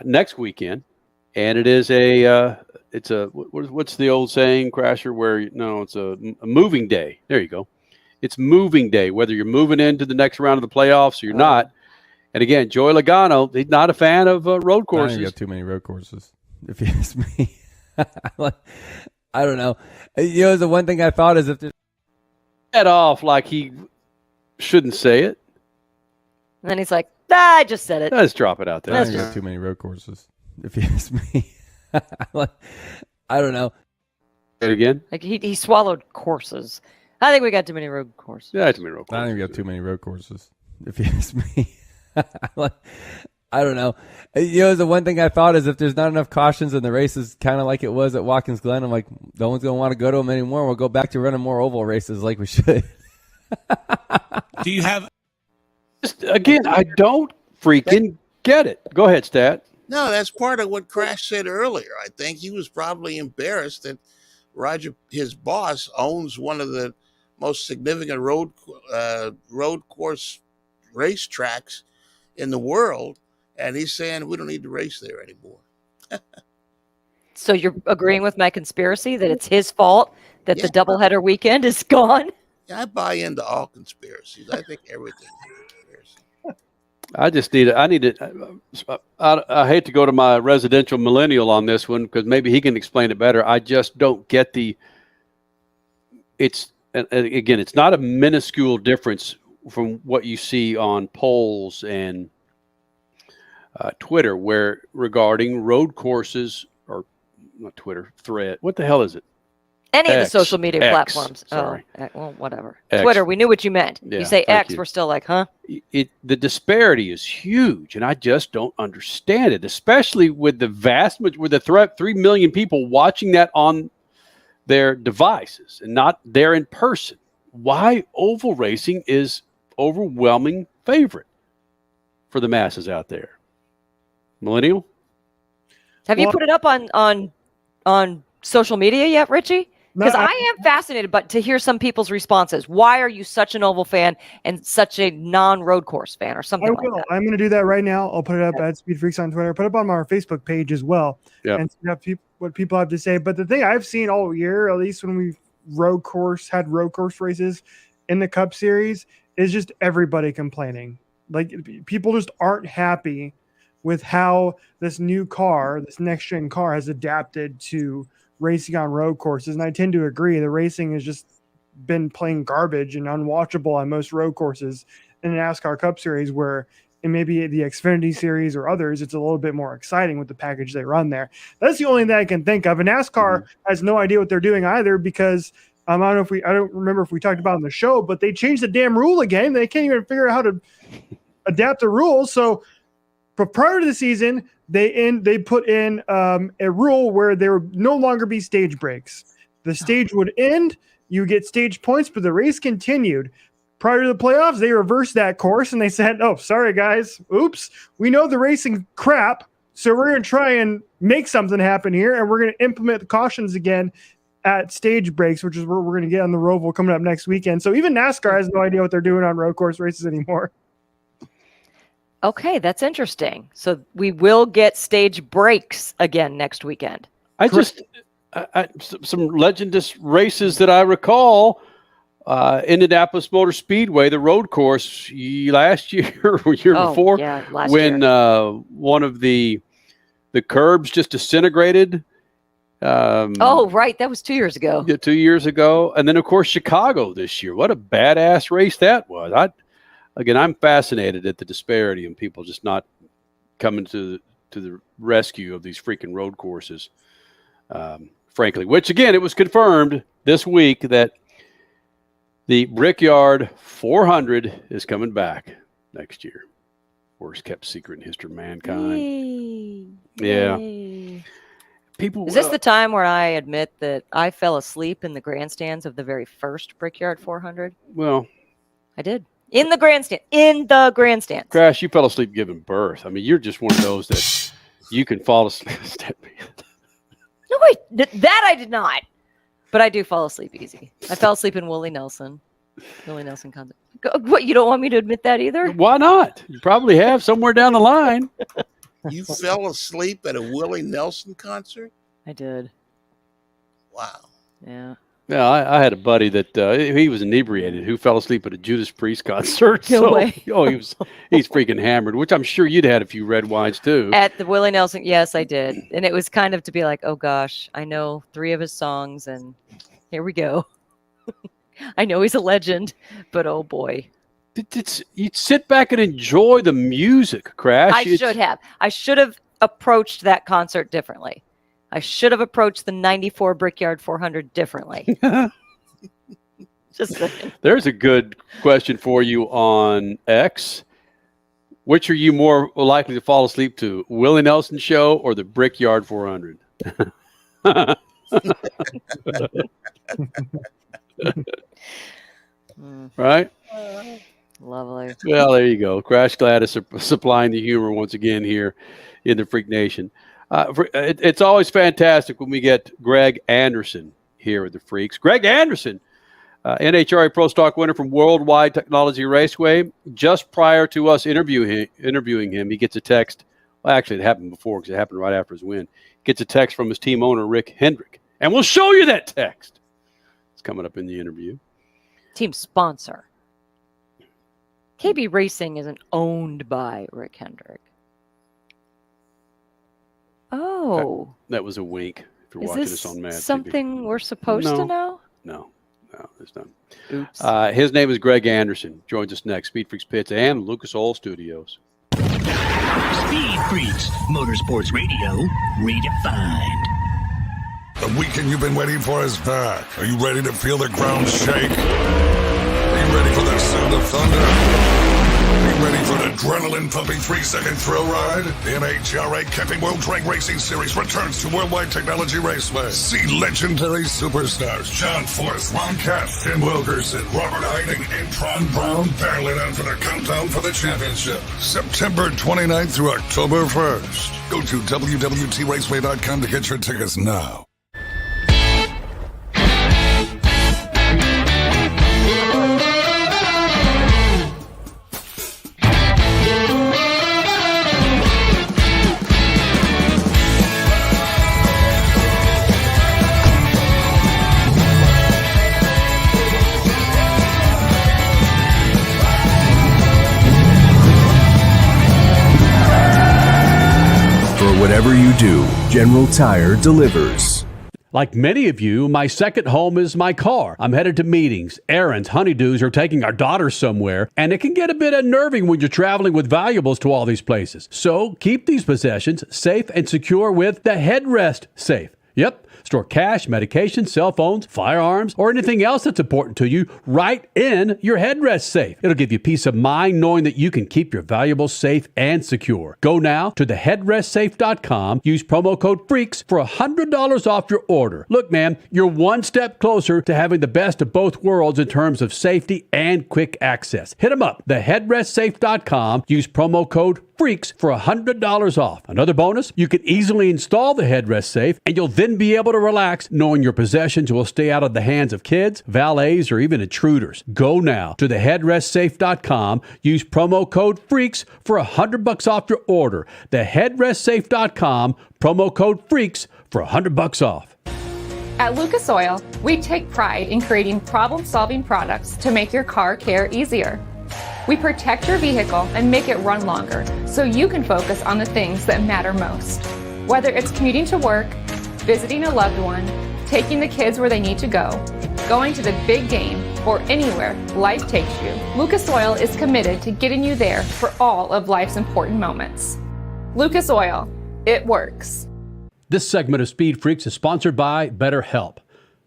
next weekend, and it is what's the old saying, Crasher? It's a moving day. There you go. It's moving day, whether you're moving into the next round of the playoffs or you're not. And again, Joey Logano, he's not a fan of road courses. I got too many road courses, if you ask me. I don't know. The one thing I thought is if there's head off like he shouldn't say it. And then he's like, I just said it. Let's drop it out there. I got too many road courses, if you ask me. I don't know. Say it again? Like he swallowed courses. I think we got too many road courses. Yeah, too many road courses. I think we got too many road courses, if you ask me. I don't know. The one thing I thought is if there's not enough cautions in the races, kind of like it was at Watkins Glen, I'm like, no one's going to want to go to them anymore. We'll go back to running more oval races like we should. Do you have... Again, I don't freaking get it. Go ahead, Stat. No, that's part of what Crash said earlier. I think he was probably embarrassed that Roger, his boss, owns one of the most significant road course racetracks in the world, and he's saying we don't need to race there anymore. So you're agreeing with my conspiracy that it's his fault that the doubleheader weekend is gone? Yeah, I buy into all conspiracies. I think everything. I hate to go to my residential millennial on this one because maybe he can explain it better. I just don't get it's not a minuscule difference from what you see on polls and Twitter where regarding road courses or not Twitter, Thread. What the hell is it? Any of the social media platforms. Sorry. Well, whatever. X. Twitter, we knew what you meant. Yeah, you say X, you. we're still like, huh? The disparity is huge, and I just don't understand it, especially with the 3 million people watching that on their devices and not there in person. Why oval racing is overwhelming favorite for the masses out there? Millennial? Have you put it up on social media yet, Richie? Because I am fascinated to hear some people's responses. Why are you such an oval fan and such a non-road course fan or something like that? I'm going to do that right now. I'll put it up at SpeedFreaks on Twitter. Put it up on our Facebook page as well. Yep. And see what people have to say. But the thing I've seen all year, at least when we've had road course races in the Cup Series, is just everybody complaining. Like people just aren't happy with how this next gen car has adapted to racing on road courses. And I tend to agree. The racing has just been plain garbage and unwatchable on most road courses in the NASCAR Cup Series, where in maybe the Xfinity Series or others, it's a little bit more exciting with the package they run there. That's the only thing I can think of. And NASCAR has no idea what they're doing either, because I don't remember if we talked about it on the show, but they changed the damn rule again. They can't even figure out how to adapt the rules. So prior to the season, they put in a rule where there would no longer be stage breaks. The stage would end, you get stage points, but the race continued. Prior to the playoffs, they reversed that course and they said, "Oh, sorry guys, oops, we know the racing crap, so we're going to try and make something happen here, and we're going to implement the cautions again at stage breaks," which is where we're going to get on the Roval coming up next weekend. So even NASCAR has no idea what they're doing on road course races anymore. Okay, that's interesting. So we will get stage breaks again next weekend. Some legendous races that I recall, Indianapolis Motor Speedway, the road course last year or year before, when one of the curbs just disintegrated. Right. That was 2 years ago. Yeah, 2 years ago. And then, of course, Chicago this year. What a badass race that was. I'm fascinated at the disparity and people just not coming to the rescue of these freaking road courses, frankly. Which, again, it was confirmed this week that the Brickyard 400 is coming back next year. Worst kept secret in history of mankind. Yay. Yeah. Yay. People. Is this the time where I admit that I fell asleep in the grandstands of the very first Brickyard 400? Well, I did. In the grandstands. Crash, you fell asleep giving birth. I mean, you're just one of those that you can fall asleep. No, wait, that I did not. But I do fall asleep easy. I fell asleep in Willie Nelson concert. What, you don't want me to admit that either? Why not? You probably have somewhere down the line. You fell asleep at a Willie Nelson concert? I did. Wow. Yeah. Yeah, I had a buddy that he was inebriated who fell asleep at a Judas Priest concert. No way. He's freaking hammered, which I'm sure you'd had a few red wines too. At the Willie Nelson, yes, I did. And it was kind of to be like, oh gosh, I know 3 of his songs and here we go. I know he's a legend, but oh boy. You'd sit back and enjoy the music, Crash. I should have approached that concert differently. I should have approached the 94 Brickyard 400 differently. Just saying. There's a good question for you on X. Which are you more likely to fall asleep to, Willie Nelson show or the Brickyard 400? Right? Lovely. Well, there you go. Crash Gladys supplying the humor once again here in the Freak Nation. It's always fantastic when we get Greg Anderson here at the Freaks. Greg Anderson, NHRA Pro Stock winner from Worldwide Technology Raceway. Just prior to us interviewing him, he gets a text. Well, actually, it happened before because it happened right after his win. Gets a text from his team owner, Rick Hendrick. And we'll show you that text. It's coming up in the interview. Team sponsor. KB Racing isn't owned by Rick Hendrick. Oh. That was a wink if you're Is watching this us on Mad something TV. we're supposed to know? No, there's none. Oops. His name is Greg Anderson. Joins us next. Speed Freaks Pits and Lucas Oil Studios. Speed Freaks, Motorsports Radio, redefined. The weekend you've been waiting for is back. Are you ready to feel the ground shake? Are you ready for the sound of thunder? Are you ready for an adrenaline-pumping 3-second thrill ride? The NHRA Camping World Drag Racing Series returns to Worldwide Technology Raceway. See legendary superstars John Forth, Ron Katz, Tim Wilkerson, Robert Hiding, and Tron Brown battling out for the countdown for the championship. September 29th through October 1st. Go to www.traceway.com to get your tickets now. Whatever you do, General Tire delivers. Like many of you, my second home is my car. I'm headed to meetings, errands, honeydews, or taking our daughter somewhere, and it can get a bit unnerving when you're traveling with valuables to all these places. So keep these possessions safe and secure with the headrest safe. Yep. Store cash, medication, cell phones, firearms, or anything else that's important to you right in your headrest safe. It'll give you peace of mind knowing that you can keep your valuables safe and secure. Go now to theheadrestsafe.com. Use promo code FREAKS for $100 off your order. Look, man, you're one step closer to having the best of both worlds in terms of safety and quick access. Hit them up, theheadrestsafe.com. Use promo code FREAKS for $100 off. Another bonus, you can easily install the headrest safe, and you'll then be able to relax knowing your possessions will stay out of the hands of kids, valets, or even intruders. Go now to theheadrestsafe.com. Use promo code FREAKS for $100 off your order. Theheadrestsafe.com, promo code FREAKS for $100 off. At Lucas Oil, we take pride in creating problem-solving products to make your car care easier. We protect your vehicle and make it run longer so you can focus on the things that matter most. Whether it's commuting to work, visiting a loved one, taking the kids where they need to go, going to the big game, or anywhere life takes you, Lucas Oil is committed to getting you there for all of life's important moments. Lucas Oil, it works. This segment of Speed Freaks is sponsored by BetterHelp.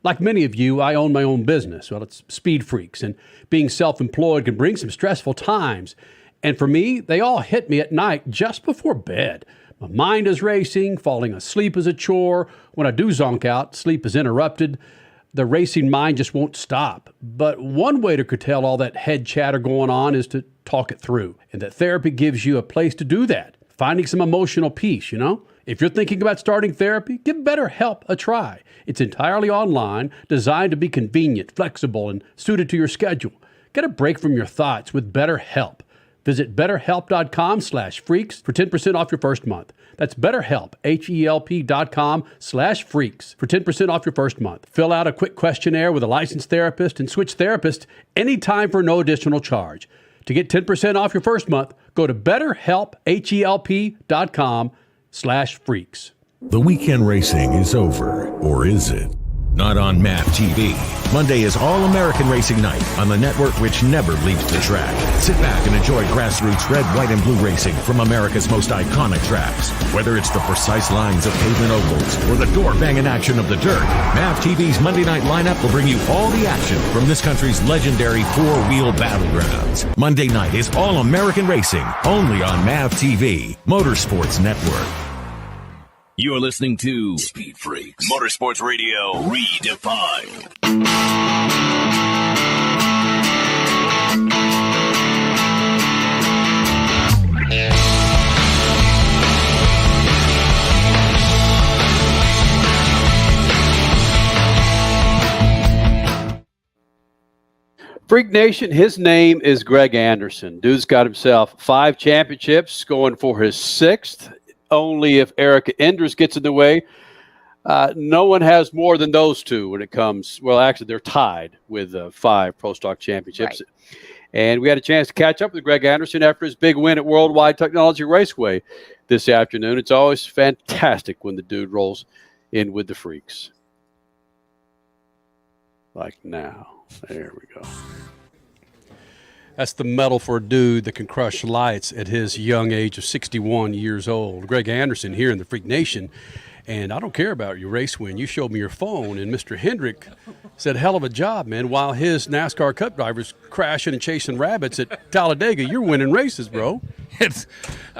Like many of you, I own my own business. Well, it's Speed Freaks, and being self-employed can bring some stressful times. And for me, they all hit me at night just before bed. My mind is racing, falling asleep is a chore. When I do zonk out, sleep is interrupted. The racing mind just won't stop. But one way to curtail all that head chatter going on is to talk it through. And that therapy gives you a place to do that. Finding some emotional peace, you know? If you're thinking about starting therapy, give BetterHelp a try. It's entirely online, designed to be convenient, flexible, and suited to your schedule. Get a break from your thoughts with BetterHelp. Visit BetterHelp.com/freaks for 10% off your first month. That's BetterHelp, HELP.com/freaks for 10% off your first month. Fill out a quick questionnaire with a licensed therapist and switch therapists anytime for no additional charge. To get 10% off your first month, go to BetterHelp, HELP.com/freaks. The weekend racing is over, or is it? Not on MAP TV. Monday is All-American Racing Night on the network which never leaves the track. Sit back and enjoy grassroots red, white, and blue racing from America's most iconic tracks. Whether it's the precise lines of pavement ovals or the door-banging action of the dirt, MAP TV's Monday night lineup will bring you all the action from this country's legendary four-wheel battlegrounds. Monday night is All-American Racing, only on MAP TV, Motorsports Network. You're listening to Speed Freaks, Motorsports Radio Redefined. Freak Nation, his name is Greg Anderson. Dude's got himself 5 championships, going for his 6th. Only if Erica Enders gets in the way. No one has more than those two when it comes. Well, actually, they're tied with 5 Pro Stock championships. Right. And we had a chance to catch up with Greg Anderson after his big win at Worldwide Technology Raceway this afternoon. It's always fantastic when the dude rolls in with the freaks. Like now. There we go. That's the medal for a dude that can crush lights at his young age of 61 years old. Greg Anderson here in the Freak Nation. And I don't care about your race win. You showed me your phone, and Mr. Hendrick said, hell of a job, man. While his NASCAR Cup drivers crashing and chasing rabbits at Talladega, you're winning races, bro. It's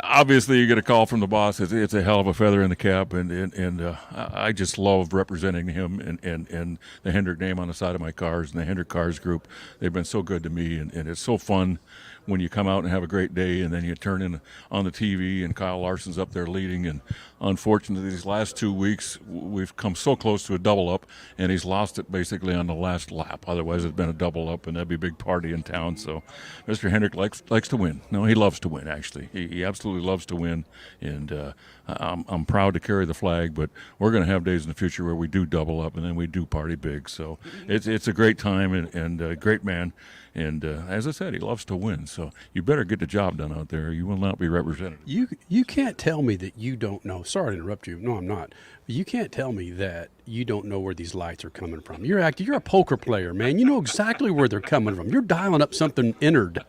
obviously you get a call from the boss. It's a hell of a feather in the cap, and I just love representing him and the Hendrick name on the side of my cars and the Hendrick Cars Group. They've been so good to me, and it's so fun when you come out and have a great day, and then you turn in on the TV and Kyle Larson's up there leading. And unfortunately, these last 2 weeks, we've come so close to a double up, and he's lost it basically on the last lap. Otherwise, it's been a double up, and that'd be a big party in town. So Mr. Hendrick likes to win. No, he loves to win, actually. He absolutely loves to win, and I'm proud to carry the flag, but we're going to have days in the future where we do double up, and then we do party big. So it's a great time, and a great man. And as I said, he loves to win. So you better get the job done out there. You will not be represented. You can't tell me that you don't know. Sorry to interrupt you. No, I'm not. But you can't tell me that you don't know where these lights are coming from. You're a poker player, man. You know exactly where they're coming from. You're dialing up something innard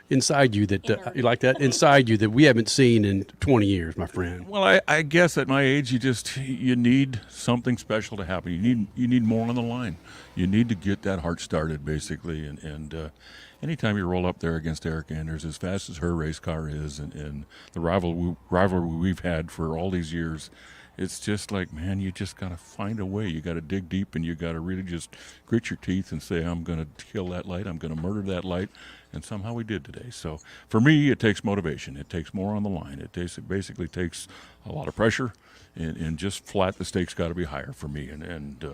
inside you that you like that inside you that we haven't seen in 20 years, my friend. Well, I guess at my age, you need something special to happen. You need more on the line. You need to get that heart started, basically. And anytime you roll up there against Eric Anders, as fast as her race car is, and the rivalry we've had for all these years, it's just like, man, you just got to find a way. You got to dig deep, and you got to really just grit your teeth and say, I'm going to kill that light. I'm going to murder that light. And somehow we did today. So for me, it takes motivation. It takes more on the line. It basically takes a lot of pressure, and just flat, the stakes got to be higher for me. And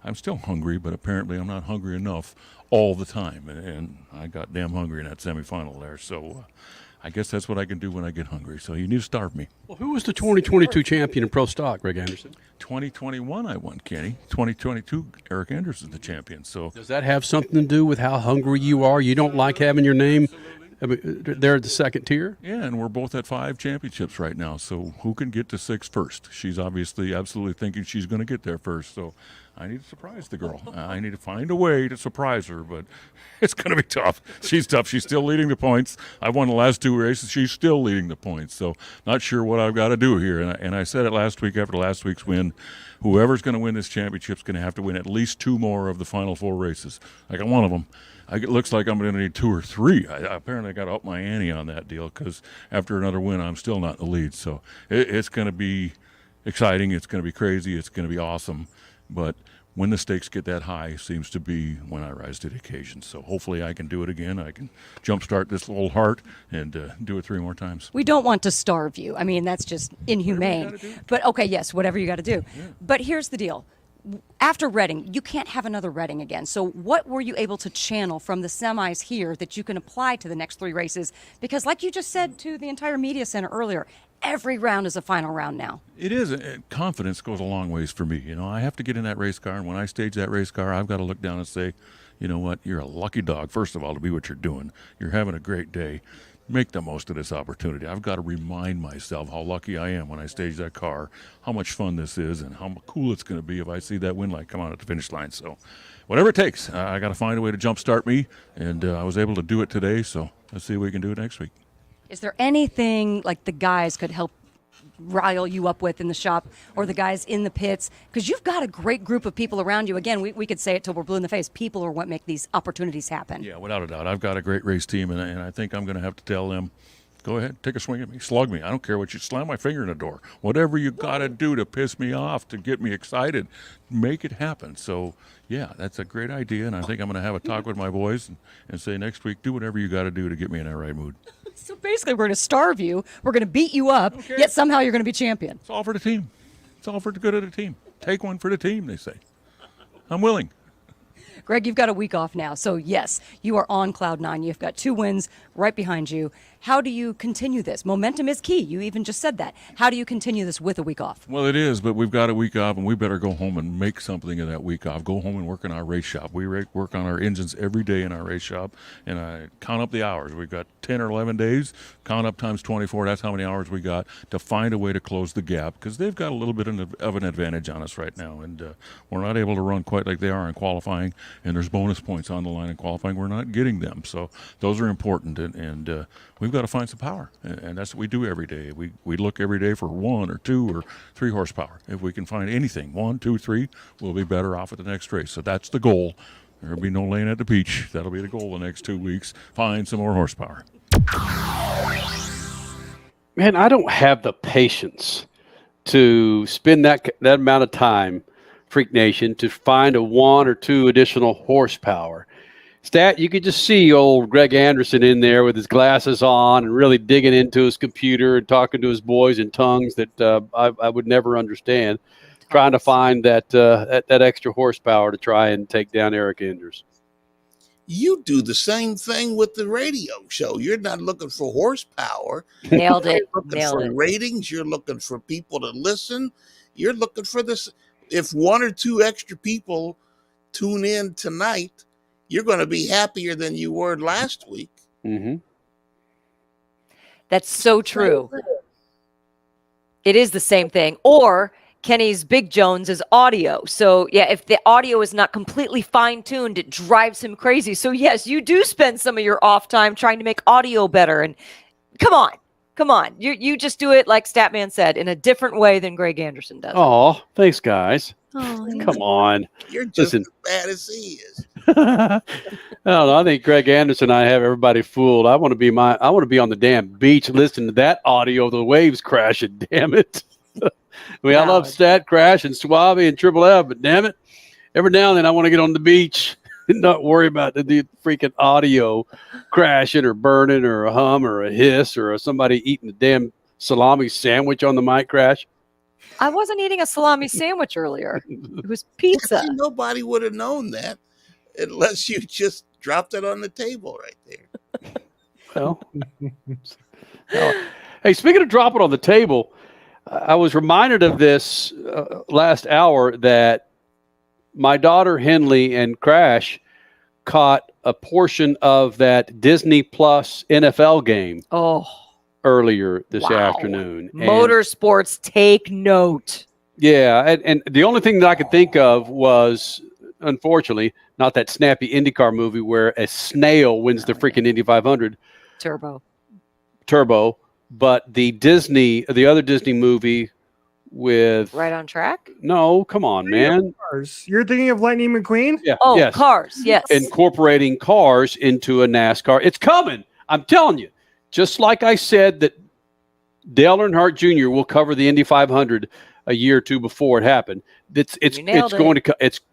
I'm still hungry, but apparently I'm not hungry enough all the time. And I got damn hungry in that semifinal there. So I guess that's what I can do when I get hungry. So you need to starve me. Well, who was the 2022 champion in Pro Stock, Greg Anderson? 2021 I won, Kenny. 2022, Eric Anderson's the champion. So does that have something to do with how hungry you are? You don't like having your name there at the second tier? Yeah, and we're both at 5 championships right now. So who can get to 6 first? She's obviously absolutely thinking she's going to get there first. So I need to surprise the girl. I need to find a way to surprise her, but it's going to be tough. She's tough. She's still leading the points. I won the last 2 races. She's still leading the points. So not sure what I've got to do here. And I said it last week after last week's win, whoever's going to win this championship is going to have to win at least 2 more of the final 4 races. I got one of them. It looks like I'm going to need 2 or 3. Apparently I got to up my ante on that deal, because after another win, I'm still not in the lead. So it's going to be exciting. It's going to be crazy. It's going to be awesome. But when the stakes get that high seems to be when I rise to the occasion. So hopefully I can do it again. I can jumpstart this little heart and do it 3 more times. We don't want to starve you. I mean, that's just inhumane. But okay, yes, whatever you got to do. Yeah. But here's the deal. after Reading, you can't have another Reading again. So what were you able to channel from the semis here that you can apply to the next 3 races? Because like you just said to the entire media center earlier, every round is a final round now. It is. Confidence goes a long ways for me. I have to get in that race car, and when I stage that race car, I've got to look down and say, you know what, you're a lucky dog, first of all, to be what you're doing. You're having a great day. Make the most of this opportunity. I've got to remind myself how lucky I am when I stage that car, how much fun this is, and how cool it's going to be if I see that win light come out at the finish line. So whatever it takes, I got to find a way to jumpstart me, and I was able to do it today, so let's see if we can do it next week. Is there anything like the guys could help rile you up with in the shop, or the guys in the pits? Because you've got a great group of people around you. Again, we could say it till we're blue in the face. People are what make these opportunities happen. Yeah, without a doubt. I've got a great race team, and I think I'm going to have to tell them, go ahead, take a swing at me, slug me. I don't care what you slam my finger in the door. Whatever you got to do to piss me off, to get me excited, make it happen. So, yeah, that's a great idea, and I think I'm going to have a talk with my boys and say next week, do whatever you got to do to get me in that right mood. So basically, we're going to starve you, we're going to beat you up, yet somehow you're going to be champion. It's all for the team. It's all for the good of the team. Take one for the team, they say. I'm willing. Greg, you've got a week off now, so yes, you are on cloud 9. You've got 2 wins right behind you. How do you continue this? Momentum is key. You even just said that. How do you continue this with a week off? Well, it is, but we've got a week off, and we better go home and make something of that week off. Go home and work in our race shop. We work on our engines every day in our race shop, and I count up the hours. We've got 10 or 11 days. Count up times 24. That's how many hours we got to find a way to close the gap, because they've got a little bit of an advantage on us right now, and we're not able to run quite like they are in qualifying, and there's bonus points on the line in qualifying. We're not getting them, so those are important, and we've got to find some power, and that's what we do every day. We look every day for 1 or 2 or 3 horsepower. If we can find anything, 1, 2, 3, we'll be better off at the next race. So that's the goal. There'll be no laying at the beach. That'll be the goal the next 2 weeks. Find some more horsepower. Man, I don't have the patience to spend that amount of time, Freak Nation, to find a 1 or 2 additional horsepower. Stat, you could just see old Greg Anderson in there with his glasses on and really digging into his computer and talking to his boys in tongues that I would never understand, trying to find that extra horsepower to try and take down Eric Enders. You do the same thing with the radio show. You're not looking for horsepower. Nailed it. You're looking Nailed for it. ratings. You're looking for people to listen. You're looking for this. If 1 or 2 extra people tune in tonight, you're going to be happier than you were last week. Mm-hmm. That's so true. It is the same thing. Or Kenny's Big Jones is audio. So, yeah, if the audio is not completely fine-tuned, it drives him crazy. So, yes, you do spend some of your off time trying to make audio better. And come on. You just do it, like Statman said, in a different way than Greg Anderson does. Oh, thanks, guys. Oh, come on. You're just Listen. as bad as he is. I don't know. I think Greg Anderson and I have everybody fooled. I want to be on the damn beach listening to that audio of the waves crashing. Damn it. I mean, I love Stat Crash and Suave and Triple F, but damn it, every now and then I want to get on the beach and not worry about the freaking audio crashing or burning or a hum or a hiss or somebody eating a damn salami sandwich on the mic crash. I wasn't eating a salami sandwich earlier. It was pizza. Nobody would have known that unless you just dropped it on the table right there. Well, hey, speaking of dropping on the table, I was reminded of this last hour that my daughter Henley and Crash caught a portion of that Disney Plus NFL game. Earlier this afternoon. And Motorsports, take note. Yeah, and the only thing that I could think of was, unfortunately, not that snappy IndyCar movie where a snail wins the freaking Indy 500 Turbo, but the other Disney movie with Right on Track? No, come on, man. Cars. You're thinking of Lightning McQueen? Yeah. Oh, yes. Cars, yes. Incorporating cars into a NASCAR. It's coming. I'm telling you. Just like I said that Dale Earnhardt Jr. will cover the Indy 500 a year or 2 before it happened. It's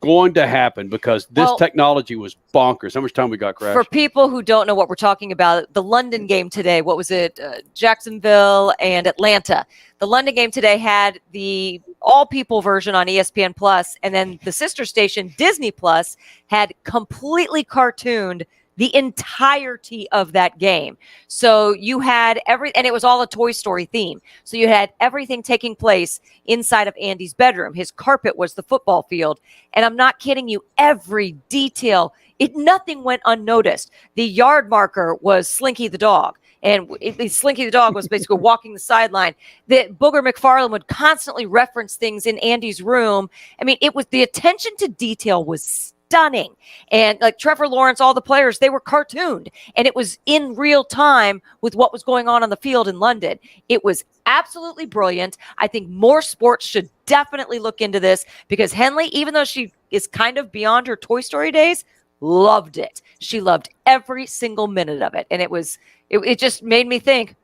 going to happen because this technology was bonkers. How much time we got, Crash? For people who don't know what we're talking about, the London game today, what was it? Jacksonville and Atlanta. The London game today had the all people version on ESPN Plus, and then the sister station Disney Plus had completely cartooned the entirety of that game. So you had and it was all a Toy Story theme. So you had everything taking place inside of Andy's bedroom. His carpet was the football field. And I'm not kidding you, every detail, nothing went unnoticed. The yard marker was Slinky the dog. And Slinky the dog was basically walking the sideline. That Booger McFarlane would constantly reference things in Andy's room. I mean, it was the attention to detail was stunning. And like Trevor Lawrence, all the players, they were cartooned. And it was in real time with what was going on the field in London. It was absolutely brilliant. I think more sports should definitely look into this because Henley, even though she is kind of beyond her Toy Story days, loved it. She loved every single minute of it. And it just made me think,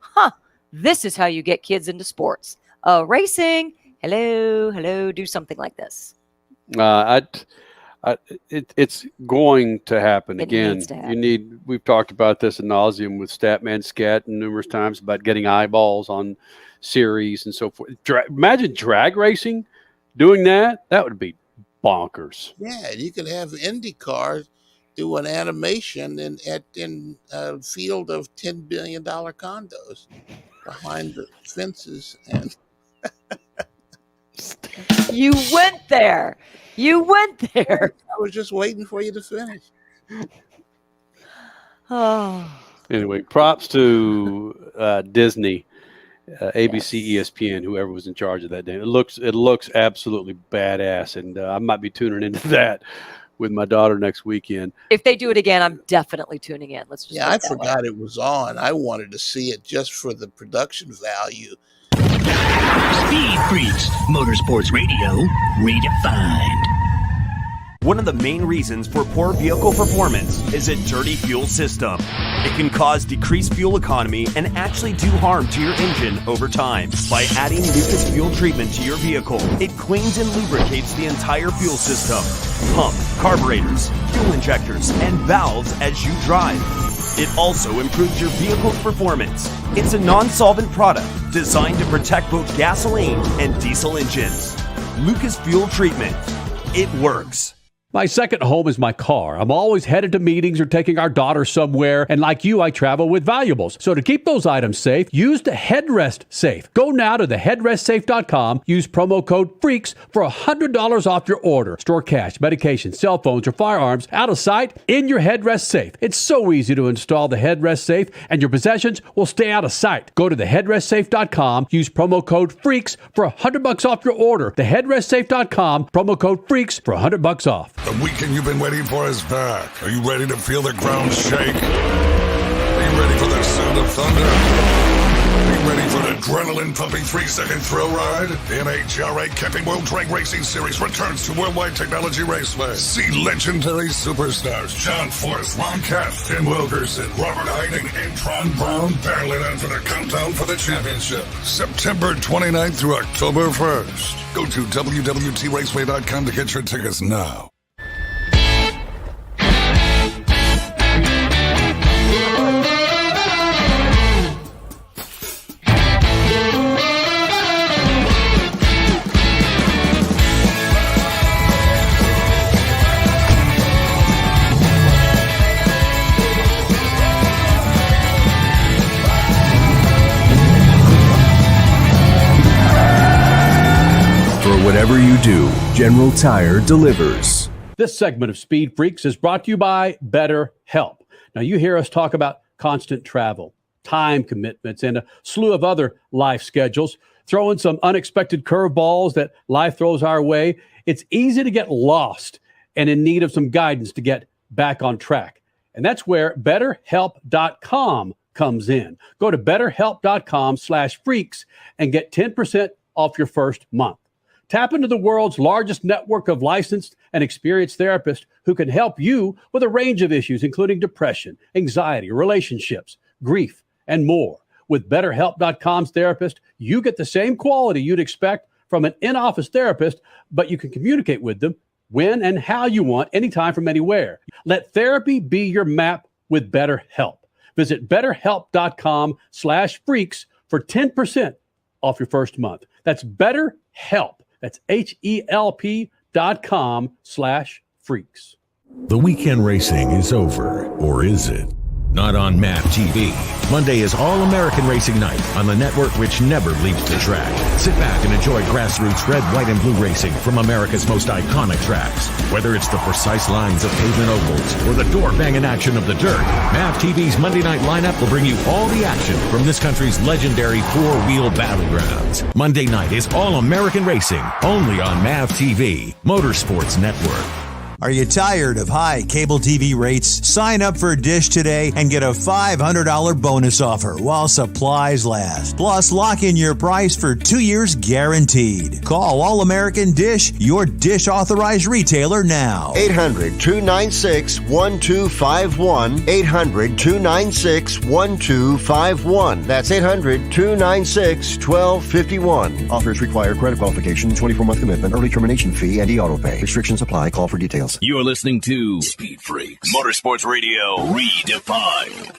this is how you get kids into sports. Racing. Hello, do something like this. It's going to happen again. Needs to happen. We've talked about this ad nauseum with Statman Scat numerous times about getting eyeballs on series and so forth. Imagine drag racing doing that. That would be bonkers. Yeah, you could have IndyCar do an animation in a field of $10 billion condos behind the fences. And You went there. I was just waiting for you to finish. Oh. Anyway, props to Disney, ABC, ESPN, whoever was in charge of that day. It looks absolutely badass, and I might be tuning into that with my daughter next weekend. If they do it again, I'm definitely tuning in. Let's just I forgot it was on. I wanted to see it just for the production value. Speed Freaks, Motorsports Radio, redefined. One of the main reasons for poor vehicle performance is a dirty fuel system. It can cause decreased fuel economy and actually do harm to your engine over time. By adding Lucas Fuel Treatment to your vehicle, it cleans and lubricates the entire fuel system, pump, carburetors, fuel injectors, and valves as you drive. It also improves your vehicle's performance. It's a non-solvent product designed to protect both gasoline and diesel engines. Lucas Fuel Treatment. It works. My second home is my car. I'm always headed to meetings or taking our daughter somewhere, and like you, I travel with valuables. So to keep those items safe, use the Headrest Safe. Go now to theheadrestsafe.com, use promo code FREAKS for $100 off your order. Store cash, medication, cell phones, or firearms out of sight in your Headrest Safe. It's so easy to install the Headrest Safe, and your possessions will stay out of sight. Go to theheadrestsafe.com, use promo code FREAKS for $100 off your order. Theheadrestsafe.com, promo code FREAKS for $100 off. The weekend you've been waiting for is back. Are you ready to feel the ground shake? Are you ready for the sound of thunder? Are you ready for an adrenaline-pumping 3-second thrill ride? The NHRA Camping World Drag Racing Series returns to Worldwide Technology Raceway. See legendary superstars John Force, Ron Cass, Tim Wilkerson, Robert Hiding, and Tron Brown battling out for the countdown for the championship. September 29th through October 1st. Go to WWTRaceway.com to get your tickets now. Whatever you do, General Tire delivers. This segment of Speed Freaks is brought to you by BetterHelp. Now, you hear us talk about constant travel, time commitments, and a slew of other life schedules. Throw in some unexpected curveballs that life throws our way. It's easy to get lost and in need of some guidance to get back on track. And that's where BetterHelp.com comes in. Go to BetterHelp.com/freaks and get 10% off your first month. Tap into the world's largest network of licensed and experienced therapists who can help you with a range of issues, including depression, anxiety, relationships, grief, and more. With BetterHelp.com's therapist, you get the same quality you'd expect from an in-office therapist, but you can communicate with them when and how you want, anytime from anywhere. Let therapy be your map with BetterHelp. Visit BetterHelp.com/freaks for 10% off your first month. That's BetterHelp. That's HELP.com/freaks. The weekend racing is over, or is it? Not on MAP TV. Monday is All-American Racing Night on the network which never leaves the track. Sit back and enjoy grassroots red, white, and blue racing from America's most iconic tracks. Whether it's the precise lines of pavement ovals or the door-banging action of the dirt, MAP TV's Monday night lineup will bring you all the action from this country's legendary four-wheel battlegrounds. Monday night is All-American Racing, only on MAP TV, Motorsports Network. Are you tired of high cable TV rates? Sign up for Dish today and get a $500 bonus offer while supplies last. Plus, lock in your price for 2 years guaranteed. Call All-American Dish, your Dish authorized retailer now. 800-296-1251. 800-296-1251. That's 800-296-1251. Offers require credit qualification, 24-month commitment, early termination fee, and e-auto pay. Restrictions apply. Call for details. You're listening to Speed Freaks, Motorsports Radio Redefined.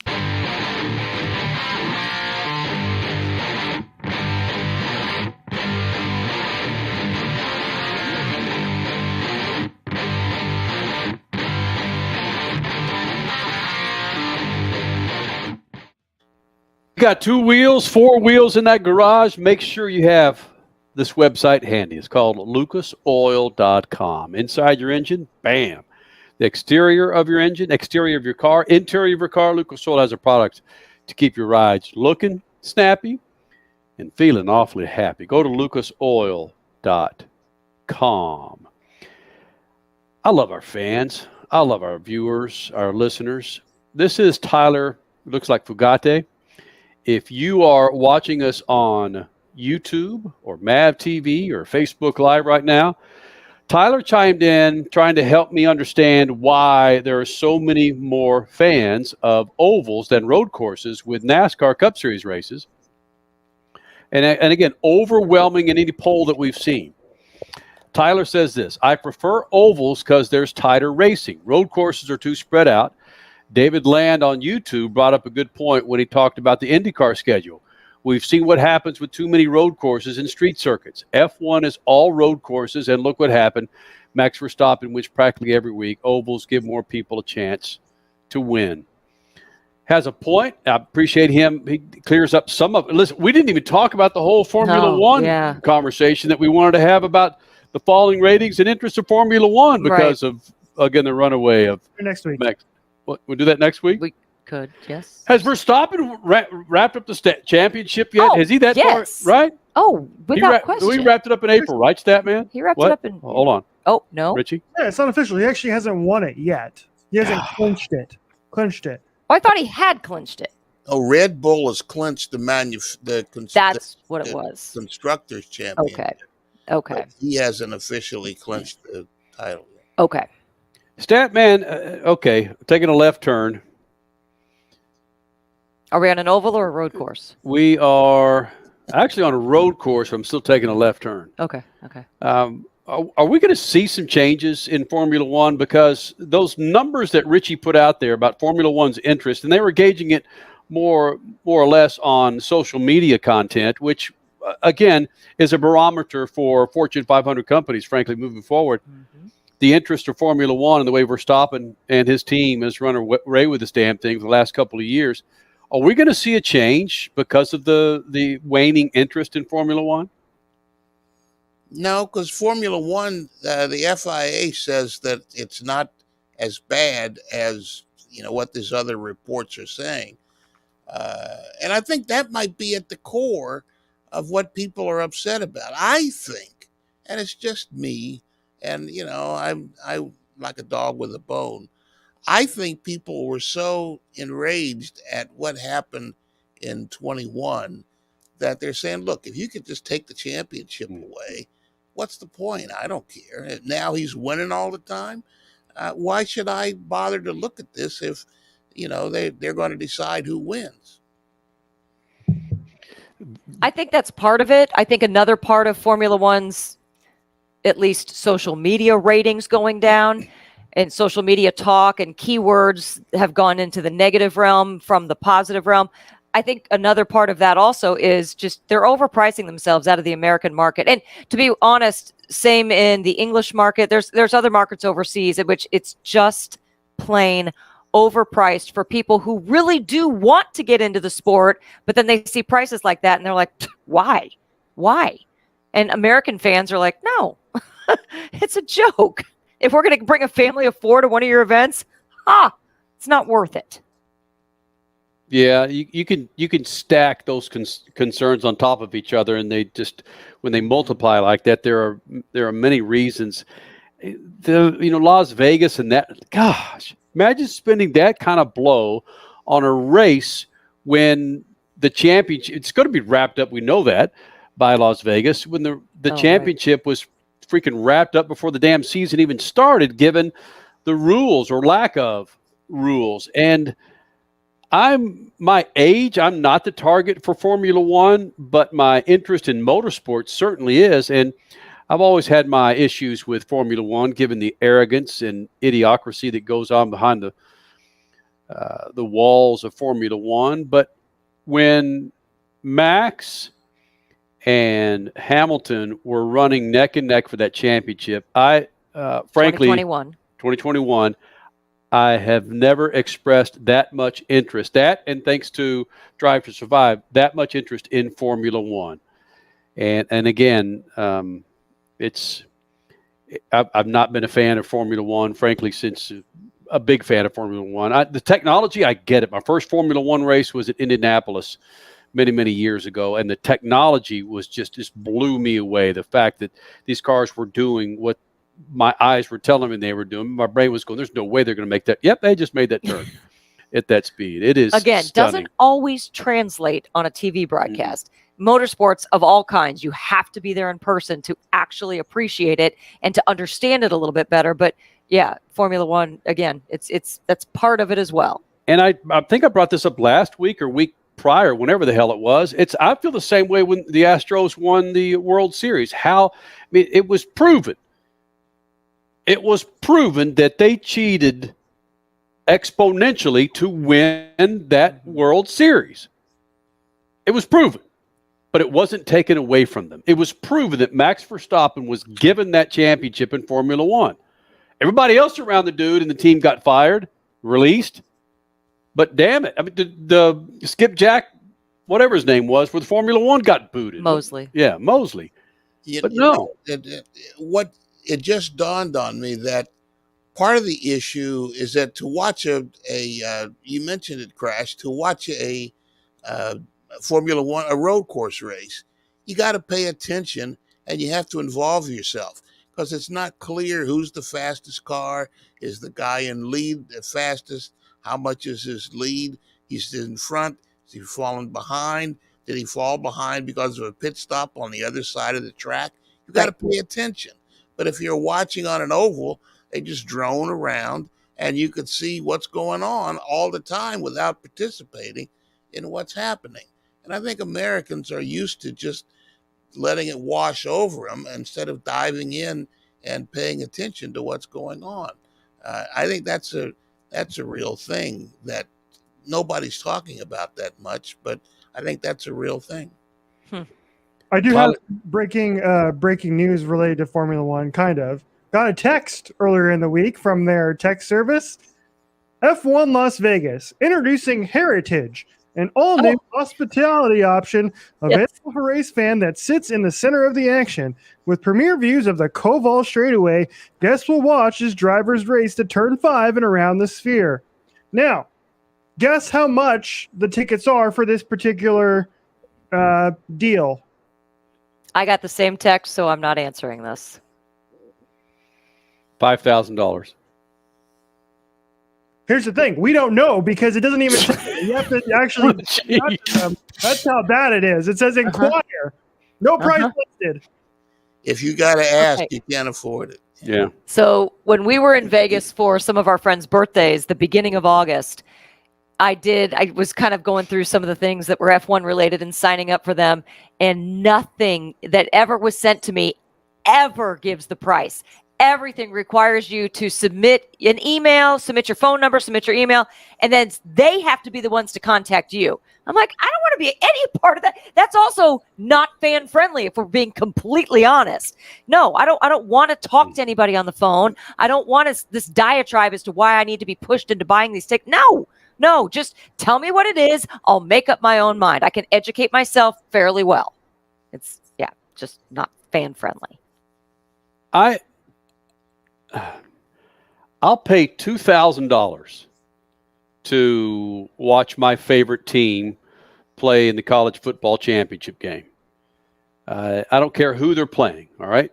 You got 2 wheels, 4 wheels in that garage. Make sure you have this website handy. It's called lucasoil.com. Inside your engine, bam. The exterior of your engine, exterior of your car, interior of your car, Lucas Oil has a product to keep your rides looking snappy and feeling awfully happy. Go to lucasoil.com. I love our fans. I love our viewers, our listeners. This is Tyler, looks like Fugate. If you are watching us on YouTube or MAV TV or Facebook Live right now, Tyler chimed in trying to help me understand why there are so many more fans of ovals than road courses with NASCAR Cup Series races. And again, overwhelming in any poll that we've seen. Tyler says this: I prefer ovals because there's tighter racing. Road courses are too spread out. David Land on YouTube brought up a good point when he talked about the IndyCar schedule. We've seen what happens with too many road courses and street circuits. F1 is all road courses, and look what happened. Max Verstappen wins practically every week. Ovals give more people a chance to win. Has a point. I appreciate him. He clears up some of it. Listen, we didn't even talk about the whole Formula One conversation that we wanted to have about the falling ratings and interest of Formula One because of, again, the runaway of next week. We'll do that next week? We could, yes. Has Verstappen wrapped up the championship yet? Has he that far? Right? Oh, without question. We wrapped it up in April, right, Statman? He wrapped it up in... Hold on. Oh, no. Richie? Yeah, it's not official. He actually hasn't won it yet. He hasn't clinched it. Oh, I thought he had clinched it. Oh, Red Bull has clinched That's what it was. Constructors Championship. Okay. But he hasn't officially clinched the title yet. Okay. Statman, okay, taking a left turn. Are we on an oval or a road course? We are actually on a road course. I'm still taking a left turn. Okay. Are we going to see some changes in Formula One? Because those numbers that Richie put out there about Formula One's interest, and they were gauging it more or less on social media content, which, again, is a barometer for Fortune 500 companies, frankly, moving forward. Mm-hmm. The interest of Formula One and the way Verstappen and his team has run away with this damn thing for the last couple of years. Are we going to see a change because of the waning interest in Formula One? No, because Formula One, the FIA says that it's not as bad as what these other reports are saying, and I think that might be at the core of what people are upset about. I think, and it's just me, and I'm like a dog with a bone. I think people were so enraged at what happened in 21 that they're saying, look, if you could just take the championship away, what's the point? I don't care. Now he's winning all the time. Why should I bother to look at this if, they're going to decide who wins? I think that's part of it. I think another part of Formula One's, at least social media ratings going down, and social media talk and keywords have gone into the negative realm from the positive realm. I think another part of that also is just they're overpricing themselves out of the American market. And to be honest, same in the English market. There's other markets overseas in which it's just plain overpriced for people who really do want to get into the sport, but then they see prices like that and they're like, why? And American fans are like, no, it's a joke. If we're going to bring a family of 4 to one of your events, it's not worth it. Yeah, you can stack those concerns on top of each other, and they just, when they multiply like that, there are many reasons. Las Vegas and that, gosh, imagine spending that kind of blow on a race when the championship, it's going to be wrapped up, we know that, by Las Vegas, when the championship was freaking wrapped up before the damn season even started, given the rules or lack of rules. And my age, I'm not the target for Formula One, but my interest in motorsports certainly is. And I've always had my issues with Formula One, given the arrogance and idiocracy that goes on behind the walls of Formula One. But when Max and Hamilton were running neck and neck for that championship, frankly, 2021, I have never expressed that much interest. That, and thanks to Drive to Survive, that much interest in Formula One. And again, I've not been a fan of Formula One, frankly, since a big fan of Formula One. The technology, I get it. My first Formula One race was at Indianapolis many, many years ago, and the technology was just blew me away. The fact that these cars were doing what my eyes were telling me they were doing. My brain was going, there's no way they're going to make that. Yep, they just made that turn at that speed. It is again stunning. Doesn't always translate on a TV broadcast. Motorsports of all kinds, you have to be there in person to actually appreciate it and to understand it a little bit better. But yeah, Formula One, again, that's part of it as well. And I think I brought this up last week or week prior, whenever the hell it was. I feel the same way when the Astros won the World Series. It was proven. It was proven that they cheated exponentially to win that World Series. It was proven, but it wasn't taken away from them. It was proven that Max Verstappen was given that championship in Formula One. Everybody else around the dude and the team got fired, released. But damn it, the Skipjack, whatever his name was, for the Formula One got booted. Mosley. Yeah, Mosley. But no. It just dawned on me that part of the issue is that to watch you mentioned it, Crash, to watch a Formula One, a road course race, you got to pay attention and you have to involve yourself because it's not clear who's the fastest car. Is the guy in lead the fastest? How much is his lead? He's in front. Is he falling behind? Did he fall behind because of a pit stop on the other side of the track? You got to pay attention. But if you're watching on an oval, they just drone around and you could see what's going on all the time without participating in what's happening. And I think Americans are used to just letting it wash over them instead of diving in and paying attention to what's going on. I think that's a real thing that nobody's talking about that much, but I think that's a real thing. I do have breaking news related to Formula One, kind of. Got a text earlier in the week from their text service. F1 Las Vegas, introducing Heritage, an all-new hospitality option available for race fan that sits in the center of the action. With premier views of the Koval straightaway, guests will watch as drivers race to turn 5 and around the sphere. Now, guess how much the tickets are for this particular deal. I got the same text, so I'm not answering this. $5,000. Here's the thing. We don't know because it doesn't even you have to actually that's how bad it is. It says inquire. No price listed. If you got to ask, you can't afford it. Yeah. So when we were in Vegas for some of our friends' birthdays, the beginning of August, I was kind of going through some of the things that were F1 related and signing up for them, and nothing that ever was sent to me ever gives the price. everything requires you to submit an email, submit your phone number, submit your email, and then they have to be the ones to contact you. I'm like, I don't want to be any part of that. That's also not fan friendly, if we're being completely honest. No, I don't want to talk to anybody on the phone. I don't want this diatribe as to why I need to be pushed into buying these tickets. No, just tell me what it is. I'll make up my own mind. I can educate myself fairly well. It's just not fan friendly. I'll pay $2,000 to watch my favorite team play in the college football championship game. I don't care who they're playing. All right.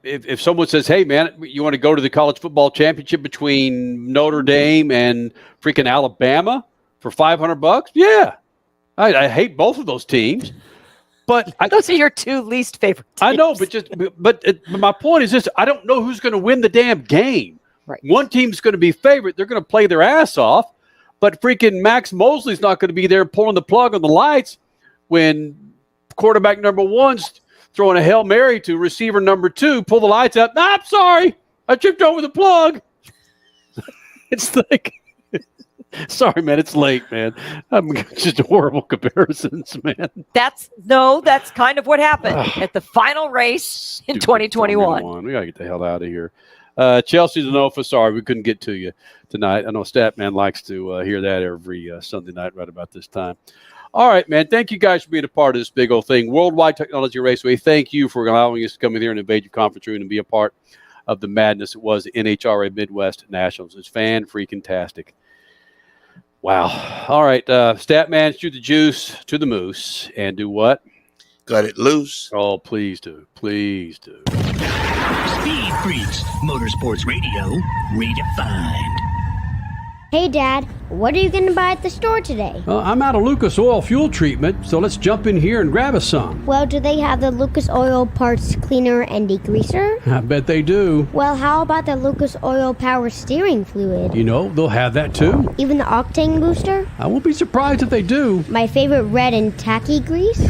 If someone says, "Hey, man, you want to go to the college football championship between Notre Dame and freaking Alabama for $500?" Yeah, I hate both of those teams. But those are your two least favorite teams. I know, but my point is this: I don't know who's going to win the damn game. Right. One team's going to be favorite; they're going to play their ass off. But freaking Max Mosley's not going to be there pulling the plug on the lights when quarterback number one's throwing a Hail Mary to receiver number 2. Pull the lights out. Nah, I'm sorry, I tripped over the plug. It's like. Sorry, man. It's late, man. I'm just horrible comparisons, man. That's kind of what happened at the final race in 2021. We got to get the hell out of here. Chelsea Zanofa, sorry, we couldn't get to you tonight. I know Statman likes to hear that every Sunday night right about this time. All right, man. Thank you guys for being a part of this big old thing. Worldwide Technology Raceway, thank you for allowing us to come in here and invade your conference room and be a part of the madness it was the NHRA Midwest Nationals. It's fan-freaking-tastic. Wow. All right. Statman, shoot the juice to the moose and do what? Cut it loose. Oh, please do. Please do. Speed Freaks, Motorsports Radio, redefined. Hey, Dad, what are you going to buy at the store today? I'm out of Lucas Oil fuel treatment, so let's jump in here and grab us some. Well, do they have the Lucas Oil parts cleaner and degreaser? I bet they do. Well, how about the Lucas Oil power steering fluid? You know, they'll have that too. Even the octane booster? I won't be surprised if they do. My favorite red and tacky grease?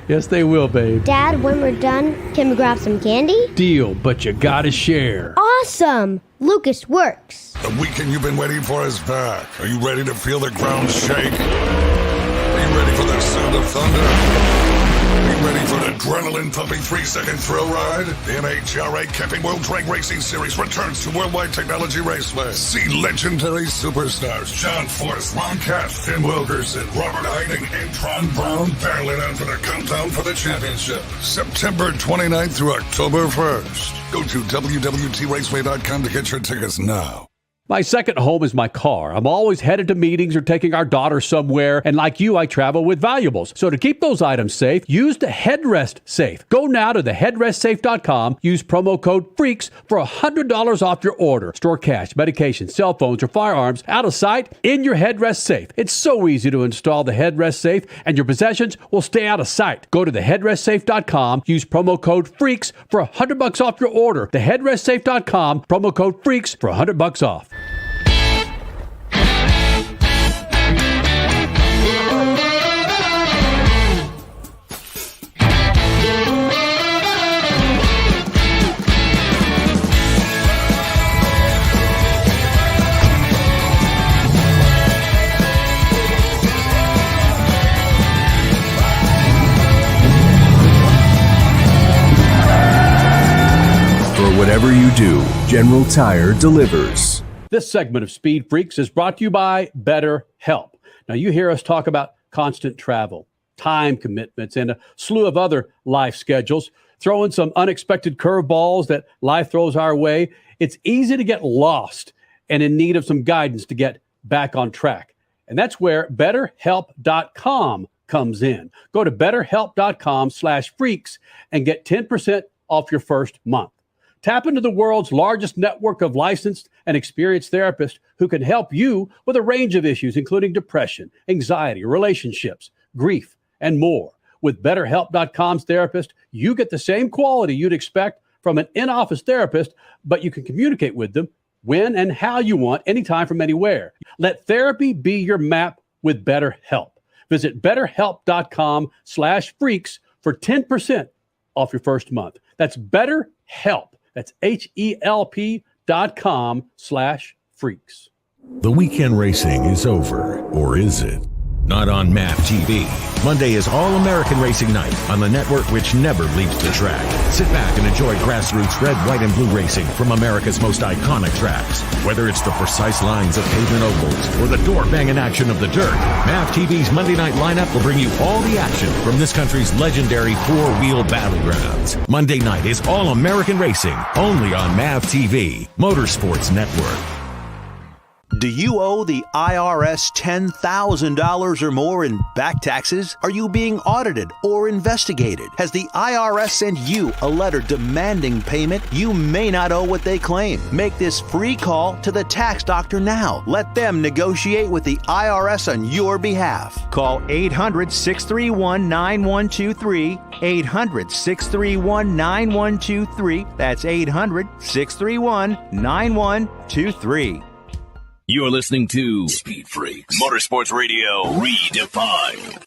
Yes, they will, babe. Dad, when we're done, can we grab some candy? Deal, but you gotta share. Awesome! Lucas works. The weekend you've been waiting for is back. Are you ready to feel the ground shake? Are you ready for the sound of thunder? Are you ready for an adrenaline-pumping 3-second thrill ride? The NHRA Camping World Drag Racing Series returns to Worldwide Technology Raceway. See legendary superstars John Force, Ron Cash, Tim Wilkerson, Robert Hiding, and Tron Brown barreling out for the countdown for the championship. September 29th through October 1st. Go to WWTRaceway.com to get your tickets now. My second home is my car. I'm always headed to meetings or taking our daughter somewhere, and like you, I travel with valuables. So to keep those items safe, use the Headrest Safe. Go now to theheadrestsafe.com, use promo code FREAKS for $100 off your order. Store cash, medication, cell phones, or firearms out of sight in your Headrest Safe. It's so easy to install the Headrest Safe, and your possessions will stay out of sight. Go to theheadrestsafe.com, use promo code FREAKS for $100 off your order. Theheadrestsafe.com, promo code FREAKS for $100 off. Whatever you do, General Tire delivers. This segment of Speed Freaks is brought to you by BetterHelp. Now, you hear us talk about constant travel, time commitments, and a slew of other life schedules. Throw in some unexpected curveballs that life throws our way. It's easy to get lost and in need of some guidance to get back on track. And that's where BetterHelp.com comes in. Go to BetterHelp.com/freaks and get 10% off your first month. Tap into the world's largest network of licensed and experienced therapists who can help you with a range of issues, including depression, anxiety, relationships, grief, and more. With BetterHelp.com's therapist, you get the same quality you'd expect from an in-office therapist, but you can communicate with them when and how you want, anytime from anywhere. Let therapy be your map with BetterHelp. Visit BetterHelp.com/freaks for 10% off your first month. That's BetterHelp.com/freaks HELP. That's HELP.com/freaks. The weekend racing is over, or is it? Not on MAV TV. Monday is All-American Racing Night on the network which never leaves the track. Sit back and enjoy grassroots red, white, and blue racing from America's most iconic tracks. Whether it's the precise lines of pavement ovals or the door-banging action of the dirt, MAV TV's Monday night lineup will bring you all the action from this country's legendary four-wheel battlegrounds. Monday night is All-American Racing, only on MAV TV, Motorsports Network. Do you owe the IRS $10,000 or more in back taxes? Are you being audited or investigated? Has the IRS sent you a letter demanding payment? You may not owe what they claim. Make this free call to the tax doctor now. Let them negotiate with the IRS on your behalf. Call 800-631-9123. 800-631-9123. That's 800-631-9123. You're listening to Speed Freaks, Motorsports Radio Redefined.